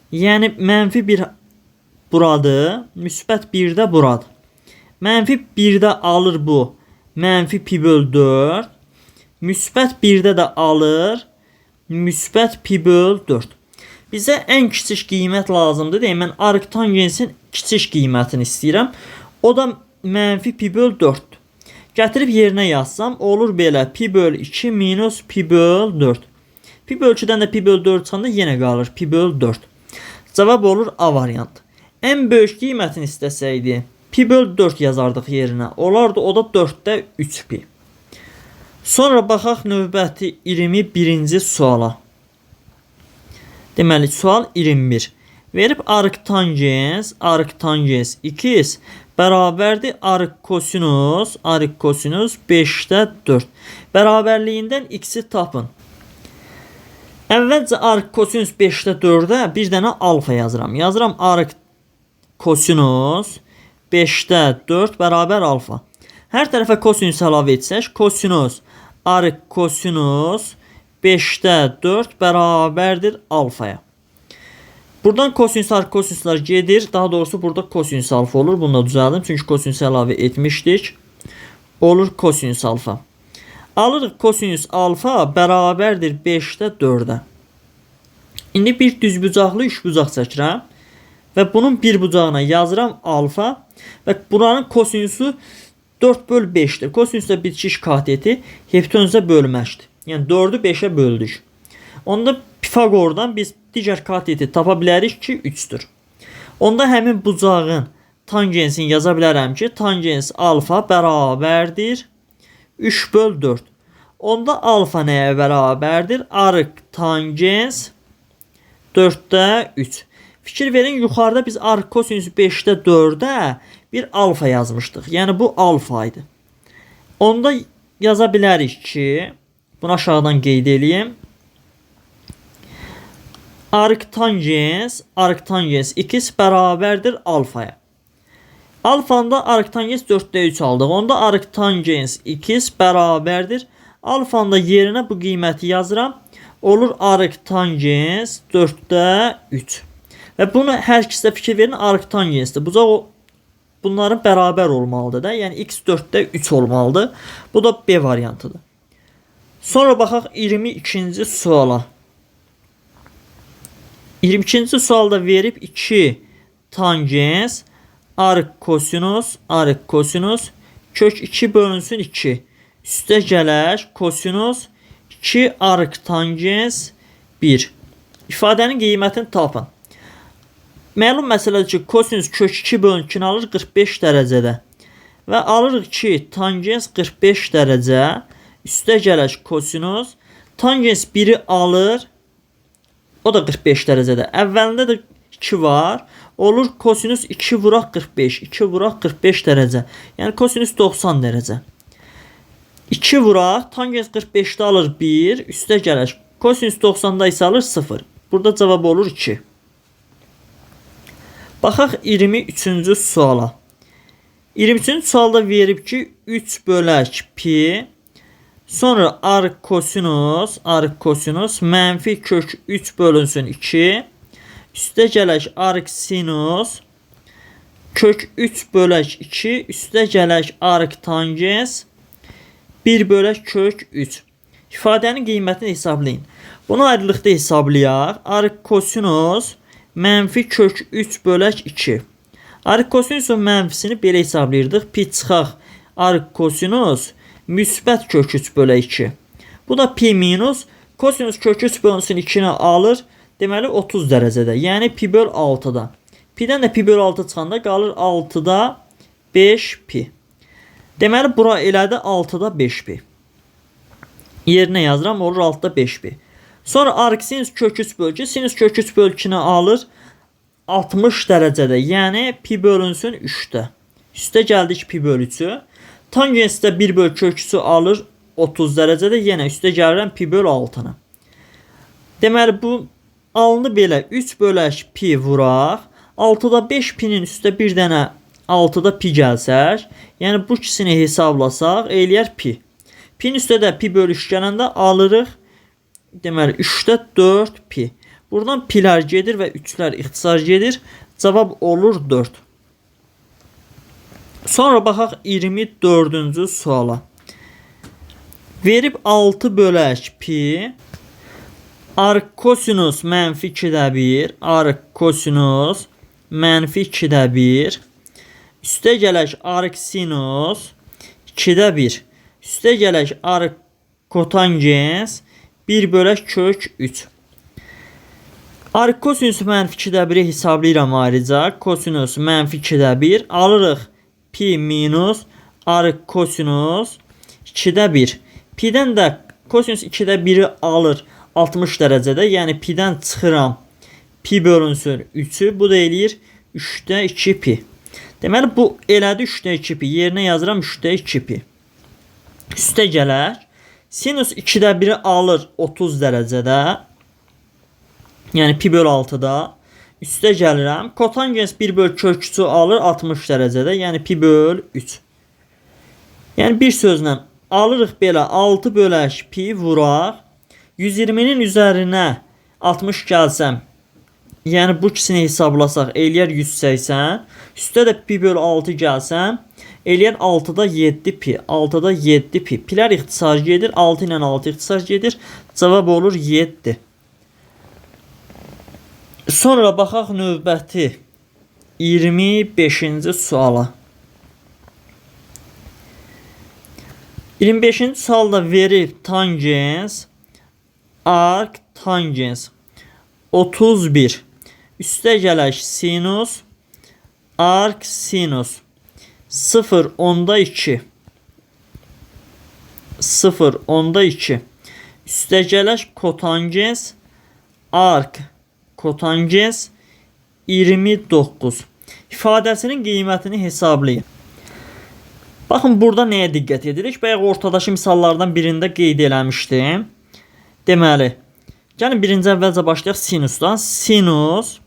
Yəni mənfi 1 buradır, müsbət 1 də buradır. Mənfi 1'də alır bu mənfi pi böl 4. Müsbət 1'də də alır müsbət pi böl 4. Bizə ən kiçik qiymət lazımdır. Deyək, mən arctangensin kiçik qiymətini istəyirəm. O da mənfi pi böl 4'dür. Gətirib yerinə yazsam olur belə pi böl 2 minus pi böl 4. Pi böl 2'dən də pi böl 4 çıxanda yenə qalır pi böl 4. Cavab olur A variantı. Ən böyük qiymətini istəsəydi pi böl 4 yazardıq yerinə. Olardı o da 4'də 3 pi. Sonra baxaq növbəti 21-ci suala. Deməli sual 21. Verib arctangens 2x bərabərdir arc kosinus 5'də 4. Bərabərliyindən x'i tapın. Əvvəlcə arc kosinus 5'də 4'ə bir dənə alfa yazıram. Yazıram arc kosinus 5'də 4 bərabər alfa. Hər tərəfə kosinus əlavə etsək, kosinus arc kosinus 5'də 4 bərabərdir alfaya. Buradan kosinus arc kosinuslar gedir. Daha doğrusu burada kosinus alfa olur. Bunu da düzəldim. Çünki kosinus əlavə etmişdik. Olur kosinus alfa. Alırıq kosinus alfa bərabərdir 5'də 4'ə. İndi bir düzbucaqlı üçbucaq çəkirəm. Və bunun bir bucağına yazıram alfa. Və buranın kosinusu 4 böl 5'dir. Kosinus da bitişik kateti hipotenüsə bölməkdir. Yəni 4'ü 5'ə böldük. Onda Pifagordan biz digər kateti tapa bilərik ki 3'dür. Onda həmin bucağın tangensini yaza bilərəm ki tangens alfa bərabərdir 3 böl 4. Onda alfa nəyə bərabərdir? Arc tangens 4'də 3. Fikir verin, yuxarıda biz arc kosinus 5'də 4'ə bir alfa yazmışdıq. Yəni bu alfa idi. Onda yaza bilərik ki, bunu aşağıdan qeyd edeyim. Arctangens x bərabərdir alfaya. Alfanda arctangens 4'də 3 aldıq. Onda arctangens x bərabərdir. Alfanda yerinə bu qiyməti yazıram. Olur arctangens 4'də 3. Və bunu hər ikisi də fikir verin, arctangensdir. Bunların bərabər olmalıdır da. Yəni x 4'də 3 olmalıdır. Bu da B variantıdır. Sonra baxaq 22-ci suala. 22-ci sualda verib 2 tangens arc kosinus kök 2 bölünsün 2. Üstə gələr kosinus 2 arc tangens 1. İfadənin qiymətini tapın. Məlum məsələdir ki, kosinus kök 2 bölün 2 alır 45 dərəcədə. Və alırıq ki, tangens 45 dərəcə. Üstə gələr kosinus. Tangens 1'i alır. O da 45 dərəcədə. Əvvəlində də 2 var. Olur kosinus 2 vuraq 45. 2 vuraq 45 dərəcə. Yəni kosinus 90 dərəcə. 2 vuraq. Tangens 45'də alır 1. Üstə gələr. Kosinus 90'da isə alır 0. Burada cavab olur 2. Baxaq 23-cü suala. 23-cü sualda verib ki 3 bölək pi. Sonra arc kosinus mənfi kök 3 bölünsün 2. Üstə gələk arc sinus kök 3 bölək 2. Üstə gələk arc tangens 1 bölək kök 3. İfadənin qiymətini hesablayın. Bunu ayrılıqda hesablayaq. Arc kosinus mənfi kök 3 bölək 2. Arc kosinusun mənfisini belə hesablayırdıq. Pi çıxaq arc kosinus müsbət kök 3 bölək 2. Bu da pi minus kosinus kök 3 bölünsün 2'ni alır. Deməli 30 dərəcədə. Yəni pi böl 6'da. Pi'dən də pi böl 6 çıxanda qalır 6'da 5 pi. Deməli bura elədi 6'da 5 pi. Yerinə yazıram, olur 6'da 5 pi. Sonra arc sinus kök 3 böl 2. Sinus kök 3 böl 2'ni alır 60 dərəcədə. Yəni pi bölünsün 3'də. Üstə gəldik pi böl 3'ü. Tangens də 1 böl kök 3'ü alır 30 dərəcədə. Yenə üstə gəlirəm pi böl 6'nı. Deməli bu alındı belə 3 bölək pi vuraq. 6-da 5 pinin üstə bir dənə 6-da pi gəlsək, yəni bu ikisini hesablasaq eləyər pi. Pin üstə də pi bölüş gələndə alırıq. Deməli 3-də 4 pi. Buradan pilər gedir və 3-lər ixtisar gedir. Cavab olur 4. Sonra baxaq 24-cü suala. Verib 6 bölək pi. Arc kosinus mənfi 2-də 1. Arc kosinus mənfi 2-də 1. Üstə gələk arc sinus 2-də 1. Üstə gələk arc kotangens 1 bölək kök 3. Arc kosinus mənfi 2-də 1-i hesablayıram ayrıca. Kosinus mənfi 2-də 1. Alırıq pi minus arc kosinus 2-də 1. Pi'dən də kosinus 2-də 1-i alır 60 dərəcədə. Yəni pi'dən çıxıram. Pi bölünsün 3'ü. Bu da eləyir 3'də 2 pi. Deməli bu elədi 3'də 2 pi. Yerinə yazıram 3'də 2 pi. Üstə gələk. Sinus 2'də 1'i alır 30 dərəcədə. Yəni pi bölü 6'da. Üstə gəlirəm. Kotangens 1 bölü kök 3'ü alır 60 dərəcədə. Yəni pi bölü 3. Yəni bir sözlə alırıq belə 6 bölək pi vuraq. 120'nin üzərinə 60 gəlsəm, yəni bu ikisini hesablasaq eləyər 180. Üstə də pi bölü 6 gəlsəm, eləyər 6'da 7 pi. 6'da 7 pi. Pilər ixtisar gedir. 6 ilə 6 ixtisar gedir. Cavab olur 7. Sonra baxaq növbəti 25-ci suala. 25-ci sualda verib tangens arc tangens 31. Üstə gələk sinus arc sinus 0 onda 2. 0 onda 2. Üstə gələk kotangens arc kotangens 29. İfadəsinin qiymətini hesablayın. Baxın burada nəyə diqqət edirik? Bayaq ortadakı misallardan birində qeyd eləmişdim. Deməli, gəlin birinci əvvəlcə başlayaq sinusdan. Sinus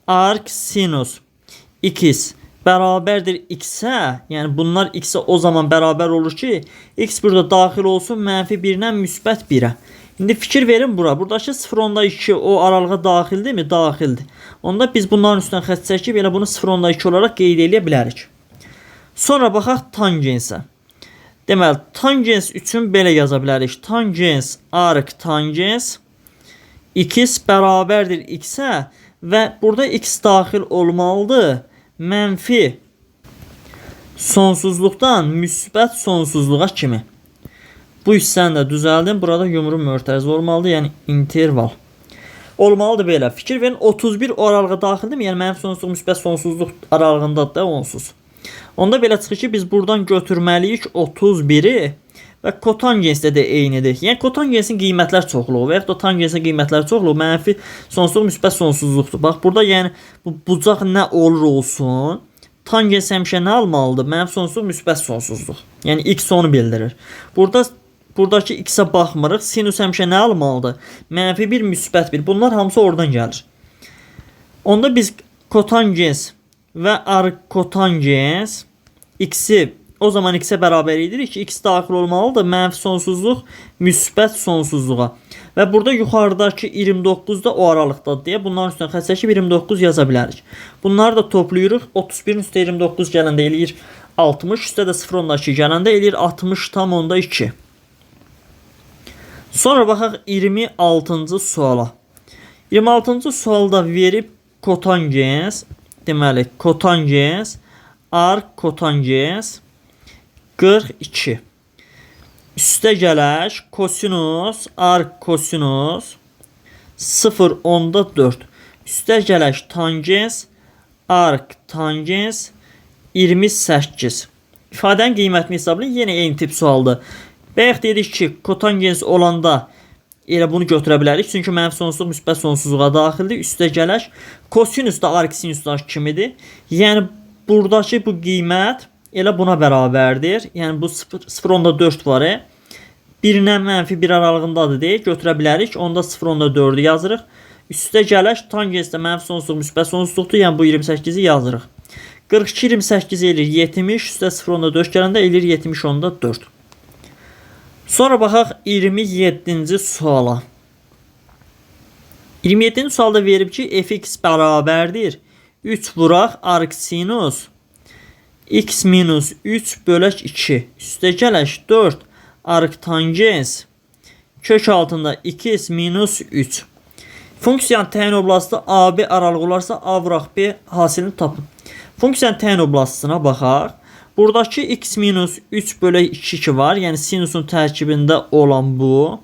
arc sinus x bərabərdir x-ə. Yəni bunlar x-ə o zaman bərabər olur ki, x burada daxil olsun mənfi 1-dən müsbət 1-ə. İndi fikir verin bura. Buradakı 0.2 o aralığa daxildir mi? Daxildir. Onda biz bunların üstündən xətt çəkib elə bunu 0.2 olaraq qeyd eləyə bilərik. Sonra baxaq tangensə. Deməli, tangens üçün belə yaza bilərik. Tangens arc tangens x bərabərdir x-ə və burada x daxil olmalıdır. Mənfi sonsuzluqdan müsbət sonsuzluğa kimi. Bu hissəni də düzəldim. Burada yumru mötərizə olmalıdır. Yəni interval. Olmalıdır belə. Fikir verin 31 o aralığa daxildir mi? Yəni mənfi sonsuzluq müsbət sonsuzluq aralığındadır da onsuz. Onda belə çıxır ki biz buradan götürməliyik 31'i və kotangensdə də eynidir. Yəni kotangensin qiymətlər çoxluğu və ya da tangensin qiymətləri çoxluğu mənfi sonsuzluq müsbət sonsuzluqdur. Bax burada yəni bu bucaq nə olur olsun, tangens həmişə nə almalıdır? Mənfi sonsuzluq müsbət sonsuzluq. Yəni x onu bildirir. Buradakı x-ə baxmırıq. Sinus həmişə nə almalıdır? Mənfi 1 müsbət 1. Bunlar hamısı oradan gəlir. Onda biz kotangens və arc kotangens x'i o zaman x'e bərabər edirik ki, x daxil olmalıdır mənfi sonsuzluq müsbət sonsuzluğa. Və burada yuxarıdakı 29'da o aralıqdadır deyə bunların üstünə xətt çəkib 29 yaza bilərik. Bunları da toplayırıq. 31'in üstə 29 gələndə eləyir 60, üstə də 0.2 gələndə eləyir 60,2. Sonra baxaq 26-cı suala. 26-cı sualda verib kotangens, deməli kotangens arc kotangens 42. Üstə gələk kosinus arc kosinus 0,4. Üstə gələk tangens arc tangens 28. İfadənin qiymətini hesablayın. Yenə eyni tip sualdır. Bayaq dedik ki, kotangens olanda elə bunu götürə bilərik. Çünki mənfi sonsuzluq müsbət sonsuzluğa daxildir. Üstə gələk kosinus da arc sinusdakı kimidir. Yəni buradakı bu qiymət elə buna bərabərdir. Yəni bu 0,4 var. 1-dən mənfi 1 aralığındadır deyə götürə bilərik. Onda 0,4'ü yazırıq. Üstə gələk tangens də mənfi sonsuzluq, müsbət sonsuzluqdur. Yəni bu 28-i yazırıq. 42 28 eləyir 70, üstə 0 onda 4 gələndə eləyir 70 onda 4. Sonra baxaq 27-ci suala. 27-ci sualda verib ki, fx bərabərdir 3 vuraq arcsinus x minus 3 bölək 2. Üstə gələk 4 arctangens kök altında 2x minus 3. Funksiyanın təyin oblastı AB aralıq olarsa A vuraq B hasilini tapın. Funksiyanın təyin oblastına baxaq. Buradakı x minus 3 bölək 2 var. Yəni sinusun tərkibində olan bu.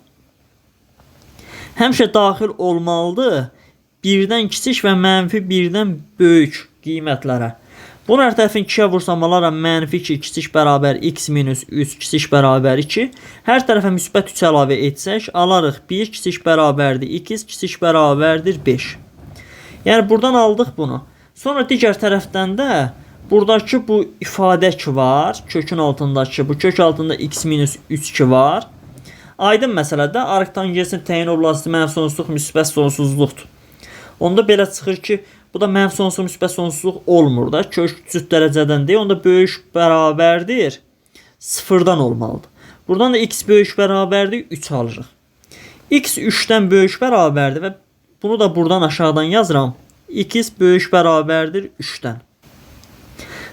Həmişə daxil olmalıdır. Birdən kiçik və mənfi birdən böyük qiymətlərə. Bunu hər tərəfin 2-yə vursam alaram mənfi 2 kiçik bərabər x minus 3 kiçik bərabər 2. Hər tərəfə müsbət 3 əlavə etsək alarıq 1 kiçik bərabərdir 2 kiçik bərabərdir 5. Yəni buradan aldıq bunu. Sonra digər tərəfdən də buradakı bu ifadə ki var. Kökün altındakı bu kök altında x minus 3 ki var. Aydın məsələdə arctangensin təyin oblastı mənfi sonsuzluq, müsbət sonsuzluqdur. Onda belə çıxır ki, bu da mənfi sonsuzluq, müsbət sonsuzluq olmur da. Kök cüt dərəcədən deyil, onda böyük bərabərdir 0-dan olmalıdır. Buradan da x böyük bərabərdir 3 alırıq. X 3-dən böyük bərabərdir və bunu da buradan aşağıdan yazıram. X böyük bərabərdir 3-dən.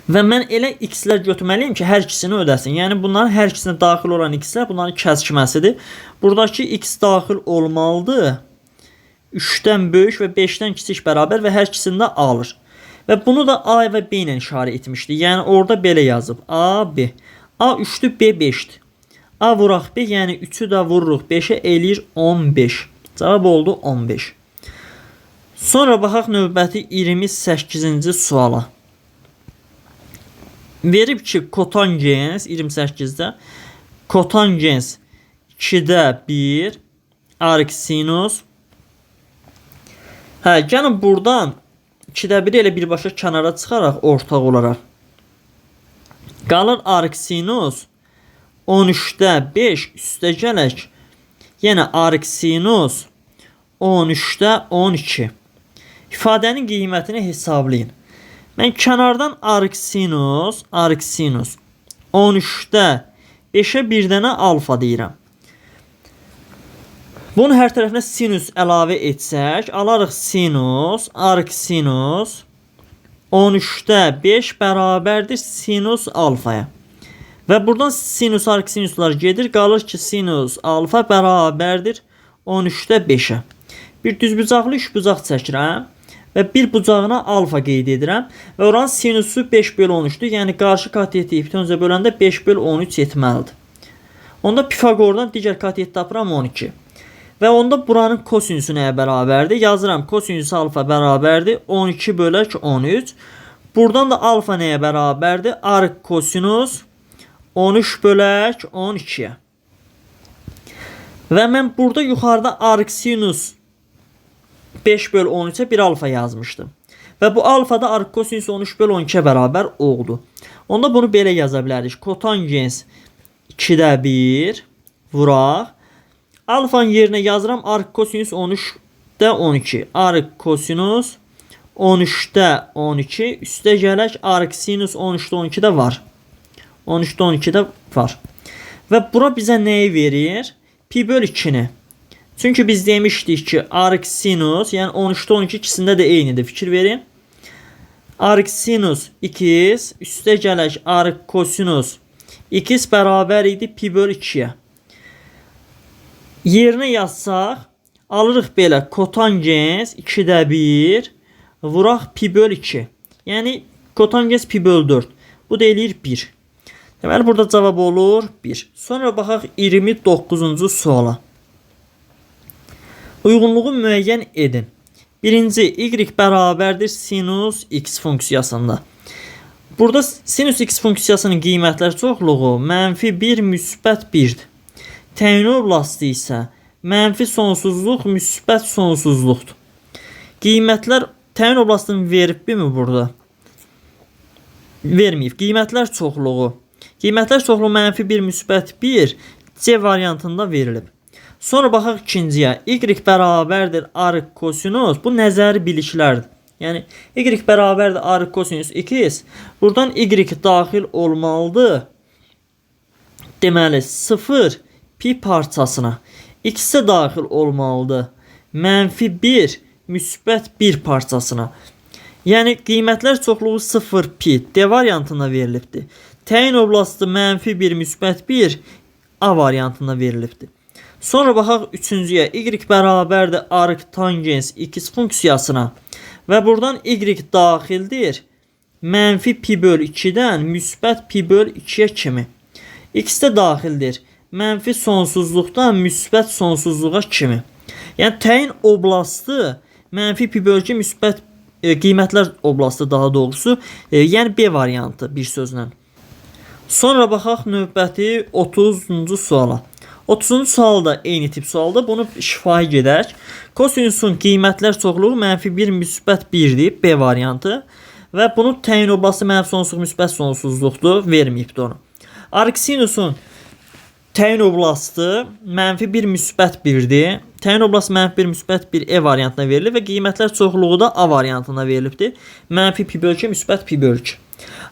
Və mən elə x-lər götürməliyim ki, hər ikisini ödəsin. Yəni bunların hər ikisinə daxil olan x-lər bunların kəskinməsidir. Buradakı x daxil olmalıdır. 3-dən böyük və 5-dən kiçik bərabər və hər ikisini də alır. Və bunu da A və B ilə işarə etmişdi. Yəni orada belə yazıb. A, B. A 3-dür, B 5-dir. A vuraq B, yəni 3-ü də vururuq 5-ə eləyir 15. Cavab oldu 15. Sonra baxaq növbəti 28-ci suala. Verib ki, kotangens 28-də kotangens 2-də 1 arcsinus. Gəlin buradan 2-də 1 elə birbaşa kənara çıxaraq ortaq olaraq. Qalır arcsinus 13-də 5 üstə gələk. Yenə arcsinus 13-də 12. İfadənin qiymətini hesablayın. Mən kənardan arcsinus 13-də 5-ə bir dənə alfa deyirəm. Bunu hər tərəfinə sinus əlavə etsək, alarıq sinus arcsinus 13-də 5 bərabərdir sinus alfaya. Və buradan sinus arcsinuslar gedir, qalır ki sinus alfa bərabərdir 13-də 5-ə. Bir düzbucaqlı üçbucaq çəkirəm. Və bir bucağına alfa qeyd edirəm. Və oranın sinusu 5/13-dür. Yəni qarşı katetə hipotenuza böləndə 5/13 etməlidir. Onda Pifaqordan digər katet tapıram 12. Və onda buranın kosinusu nəyə bərabərdir? Yazıram kosinus alfa bərabərdir 12/13. Buradan da alfa nəyə bərabərdir? Arc kosinus 13/12-yə. Və mən burada yuxarıda arcsinus 5/13-ə bir alfa yazmışdım. Və bu alfa da arc kosinus 13/12-ə bərabər oldu. Onda bunu belə yaza bilərik. Kotangens 2-də 1 vuraq. Alfanın yerinə yazıram arc kosinus 13-də 12. Arc kosinus 13-də 12 üstə gələk arc sinus 13-də 12-də var. 13-də 12-də var. Və bura bizə nəyi verir? Pi/2-ni. Çünki biz demişdik ki, arcsinus, yəni 13-də 12 ikisində də eynidir. Fikir verin. Arcsinus 2x üstə gələk arckosinus 2x bərabər idi pi/2-yə. Yerinə yazsaq, alırıq belə kotangens 2-də 1 vuraq pi/2. Yəni kotangens pi/4. Bu da eləyir 1. Deməli burada cavab olur 1. Sonra baxaq 29-cu suala. Uyğunluğu müəyyən edin. Birinci, y bərabərdir sinus x funksiyasında. Burada sinus x funksiyasının qiymətlər çoxluğu -1 müsbət 1-dir. Təyin oblastı isə mənfi sonsuzluq müsbət sonsuzluqdur. Qiymətlər təyin oblastını veribmi burada? Verməyib. Qiymətlər çoxluğu. Qiymətlər çoxluğu -1 müsbət 1 C variantında verilib. Sonra baxaq ikinciyə. Y bərabərdir arq kosinus. Bu nəzəri biliklərdir. Yəni y bərabərdir arq kosinus x. Buradan y daxil olmalıdır. Deməli 0 pi parçasına. X-ə daxil olmalıdır. -1 müsbət 1 parçasına. Yəni qiymətlər çoxluğu 0 pi D variantına verilibdir. Təyin oblasti -1 müsbət 1 A variantına verilibdir. Sonra baxaq üçüncüyə. Y bərabərdir arq tangens x funksiyasına. Və buradan y daxildir. -pi/2-dən müsbət pi/2-yə kimi. X də daxildir. Mənfi sonsuzluqdan müsbət sonsuzluğa kimi. Yəni təyin oblastı -pi/2 müsbət qiymətlər oblastı daha doğrusu. Yəni B variantı bir sözlə. Sonra baxaq növbəti 30-cu suala. 30-cu sual da eyni tip sualdır. Bunu şifahi gedək. Kosinusun qiymətlər çoxluğu -1 müsbət 1-dir. B variantı. Və bunun təyin oblastı mənfi sonsuzluq müsbət sonsuzluqdur. Verməyibdir onu. Arq sinusun təyin oblastı -1 müsbət 1-dir. Təyin oblastı -1 müsbət 1 E variantına verilir və qiymətlər çoxluğu da A variantına verilibdir. -pi/2 müsbət pi/2.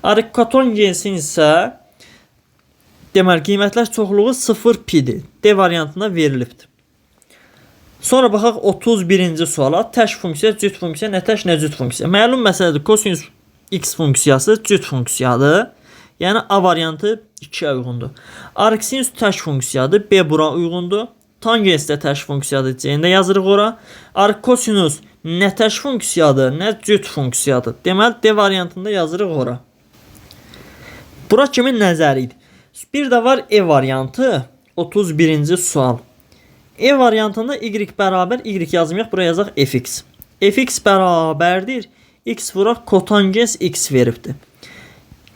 Arq kotangensin isə deməli qiymətlər çoxluğu 0 pi-dir. D variantına verilibdir. Sonra baxaq 31-ci suala. Tək funksiya, cüt funksiya, nə tək, nə cüt funksiya. Məlum məsələdir. Kosinus x funksiyası cüt funksiyadır. Yəni A variantı 2-yə uyğundur. Arq sinus tək funksiyadır. B bura uyğundur. Tangens də tək funksiyadır. C-də yazırıq ora. Arq kosinus nə tək funksiyadır, nə cüt funksiyadır. Deməli D variantında yazırıq ora. Bura kimin nəzəri idi? Bir də var E variantı. 31-ci sual. E variantında y bərabər y yazmayaq, buraya yazaq fx. Fx bərabərdir. X vuraq kotangens x veribdir.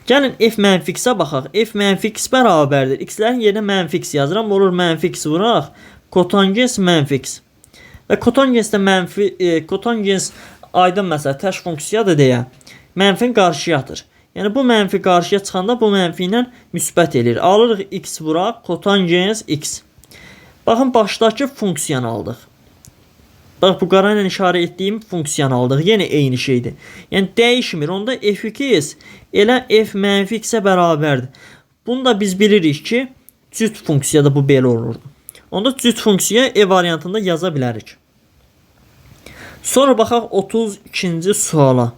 Gəlin f-x-ə baxaq. F-x bərabərdir. X-lərin yerinə -x yazıram. Olur -x vuraq. Kotangens -x. Və kotangens də kotangens aydın məsələ tək funksiyadır deyə. Mənfin qarşıya atır. Yəni bu mənfi qarşıya çıxanda bu mənfi ilə müsbət eləyir. Alırıq x vuraq kotangens x. Baxın başdakı funksiyanı aldıq. Bax bu qara ilə işarə etdiyim funksiyanı aldıq. Yenə eyni şeydir. Yəni dəyişmir. Onda f2 elə f-x-ə bərabərdir. Bunu da biz bilirik ki, cüt funksiyada bu belə olurdu. Onda cüt funksiya E variantında yaza bilərik. Sonra baxaq 32-ci suala.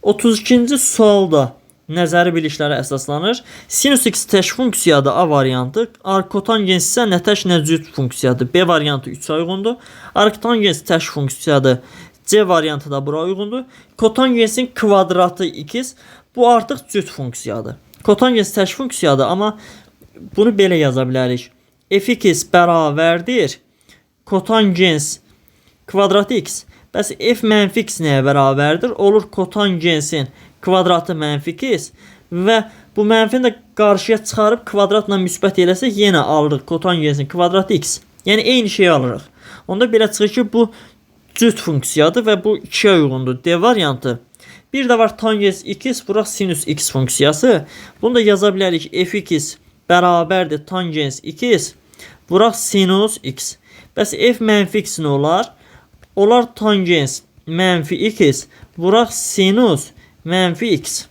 32-ci sualda nəzəri biliklərə əsaslanır. Sinus x tək funksiyadır A variantı. Arq kotangens isə nə tək nə cüt funksiyadır. B variantı 3-ə uyğundur. Arq tangens tək funksiyadır. C variantı da bura uyğundur. Kotangensin kvadratı x. Bu artıq cüt funksiyadır. Kotangens tək funksiyadır, amma bunu belə yaza bilərik. F2 bərabərdir. Kotangens kvadratı x. Bəs f-x nəyə bərabərdir? Olur kotangensin kvadratı -x və bu mənfini də qarşıya çıxarıb kvadratla müsbət eləsək yenə alırıq kotangensin kvadratı x. Yəni eyni şeyi alırıq. Onda belə çıxır ki, bu cüt funksiyadır və bu 2-yə uyğundur. D variantı. Bir də var tangens x, buraq sinus x funksiyası. Bunu da yaza bilərik. f(x) bərabərdir tangens x, buraq sinus x. Bəs f-x nə olar? Olar tangens -x, buraq sinus -x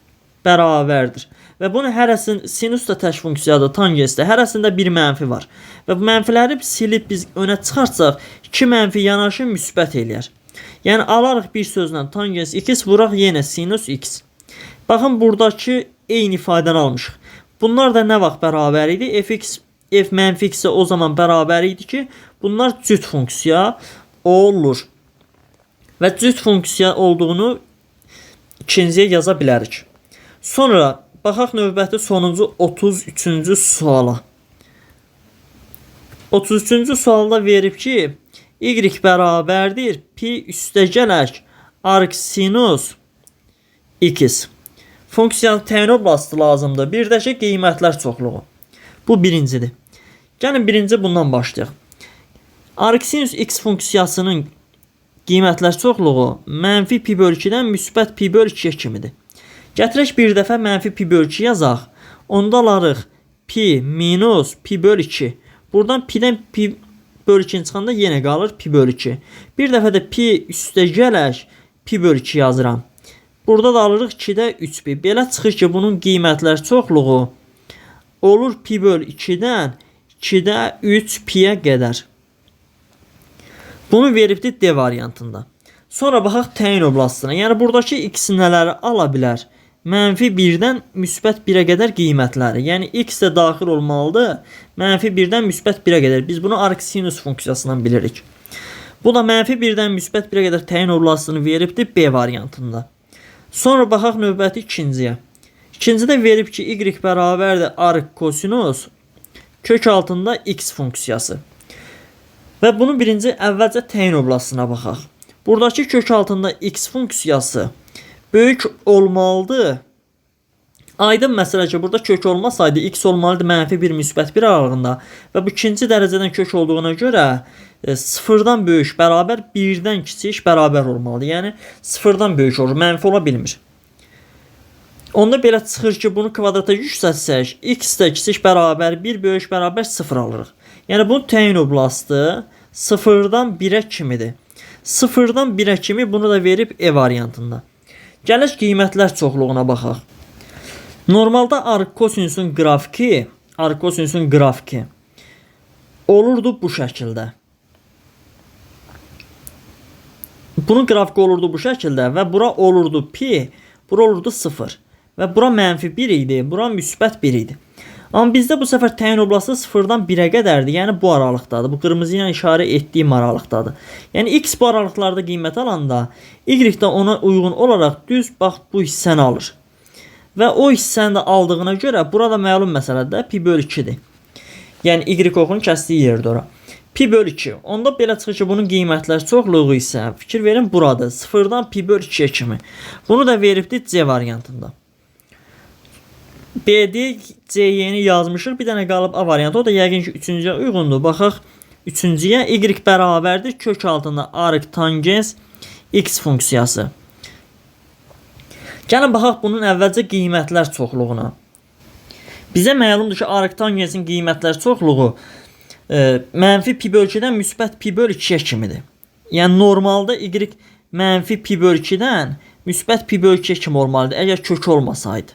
bərabərdir. Və bunu hərəsində sinus da tək funksiyadır, tangens də hərəsində bir mənfi var. Və bu mənfiləri silib biz önə çıxarsaq, 2 mənfi yanaşı müsbət eləyər. Yəni alarıq bir sözlə tangens x, vuraq yenə sinus x. Baxın buradakı eyni ifadəni almışıq. Bunlar da nə vaxt bərabər idi? f-x o zaman bərabər idi ki, bunlar cüt funksiya olur. Və cüt funksiya olduğunu ikinciyə yaza bilərik. Sonra baxaq növbəti sonuncu 33-cü suala. 33-cü sualda verib ki, y bərabərdir pi üstəgələk arc sinus x. Funksiyanın təyin oblastı lazımdır. Bir də ki, qiymətlər çoxluğu. Bu birincidir. Gəlin birinci bundan başlayaq. Arc sinus x funksiyasının qiymətlər çoxluğu mənfi pi bölü 2-dən müsbət pi bölü 2-yə kimidir. Gətirək bir dəfə mənfi pi bölü 2 yazaq. Onda alarıq pi minus pi bölü 2. Buradan pi'dən bölü 2-ni çıxanda yenə qalır pi bölü 2. Bir dəfə də pi üstə gələk pi bölü 2 yazıram. Burada da alırıq 2-də 3pi. Belə çıxır ki, bunun qiymətlər çoxluğu olur pi bölü 2-dən 2-də 3piyə qədər. Bunu veribdir D variantında. Sonra baxaq təyin oblastına. Yəni buradakı x nələri ala bilər? Mənfi 1-dən müsbət 1-ə qədər qiymətləri. Yəni x də daxil olmalıdır. Mənfi 1-dən müsbət 1-ə qədər. Biz bunu arcsinus funksiyasından bilirik. Bu da mənfi 1-dən müsbət 1-ə qədər təyin oblastını veribdir B variantında. Sonra baxaq növbəti ikinciyə. İkincidə verib ki, y bərabərdir arc kosinus kök altında x funksiyası. Və bunun birinci əvvəlcə təyin oblastına baxaq. Buradakı kök altında x funksiyası böyük olmalıdır. Aydın məsələ ki, burada kök olmasaydı x olmalıdır mənfi 1 müsbət 1 aralığında və bu ikinci dərəcədən kök olduğuna görə sıfırdan böyük bərabər 1-dən kiçik bərabər olmalıdır. Yəni sıfırdan böyük olur, mənfi ola bilmir. Onda belə çıxır ki, bunu kvadrata yüksəltsək, x də kiçik bərabər 1 böyük bərabər 0 alırıq. Yəni bunun təyin oblastı sıfırdan 1-ə kimidir. Sıfırdan 1-ə kimi bunu da verib E variantında. Gəliş qiymətlər çoxluğuna baxaq. Normalda arc kosinusun qrafiki olurdu bu şəkildə. Bunun qrafiki olurdu bu şəkildə və bura olurdu pi, bura olurdu 0 və bura mənfi 1 idi, bura müsbət 1 idi. Amma bizdə bu səfər təyin oblastı 0-dan 1-ə qədərdir. Yəni bu aralıqdadır. Bu qırmızı ilə işarə etdiyim aralıqdadır. Yəni x bu aralıqlarda qiymət alanda y də ona uyğun olaraq düz bax bu hissəni alır. Və o hissəni də aldığına görə burada məlum məsələdə pi bölü 2-dir. Yəni y oxun kəsdiyi yerdir ora. Pi bölü 2. Onda belə çıxır ki, bunun qiymətlər çoxluğu isə fikir verin buradır. 0-dan pi bölü 2-yə kimi. Bunu da veribdir C variantında. B'de C'yi yazmışıq. Bir dənə qalıb A variantı. O da yəqin ki 3-cüyə uyğundur. Baxaq 3-cüyə. Y bərabərdir kök altında arc tangens x funksiyası. Gəlin baxaq bunun əvvəlcə qiymətlər çoxluğuna. Bizə məlumdur ki, arc tangensin qiymətlər çoxluğu mənfi pi bölü 2-dən müsbət pi bölü 2-yə kimidir. Yəni normalda y mənfi pi bölü 2-dən müsbət pi bölü 2-yə kimi olmalıdır, əgər kök olmasaydı.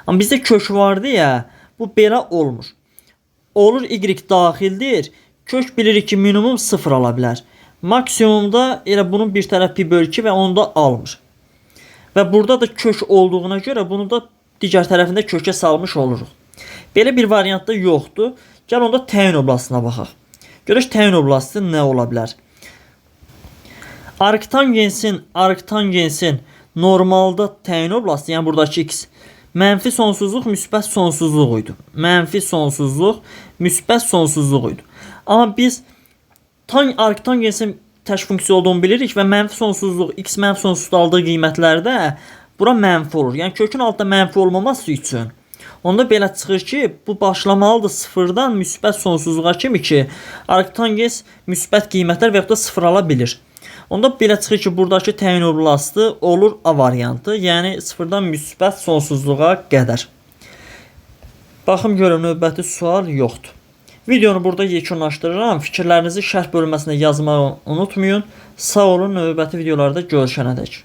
Amma bizdə kök vardı ya, bu belə olmur. Olur y daxildir, kök bilirik ki, minimum 0 ala bilər. Maksimumda elə bunun bir tərəf pi bölü 2 və onu da almır. Və burada da kök olduğuna görə bunu da digər tərəfində kökə salmış oluruq. Belə bir variantda yoxdur. Gəl onda təyin oblastına baxaq. Görək təyin oblastı nə ola bilər? Arc tangensin normalda təyin oblastı, yəni buradakı x mənfi sonsuzluq, müsbət sonsuzluq idi. Mənfi sonsuzluq, müsbət sonsuzluq idi. Amma biz arc tangensin təş funksiya olduğunu bilirik və mənfi sonsuzluq, x mənfi sonsuzluq aldığı qiymətlərdə bura mənfi olur. Yəni kökün altında mənfi olmaması üçün onda belə çıxır ki, bu başlamalıdır 0-dan müsbət sonsuzluğa kimi ki, arc tangens müsbət qiymətlər və yaxud da 0 ala bilir. Onda belə çıxır ki, buradakı təyin oblastı olur A variantı, yəni 0-dan müsbət sonsuzluğa qədər. Baxım görüm növbəti sual yoxdur. Videonu burada yekunlaşdırıram. Fikirlərinizi şərh bölməsində yazmağı unutmayın. Sağ olun, növbəti videolarda görüşənədək.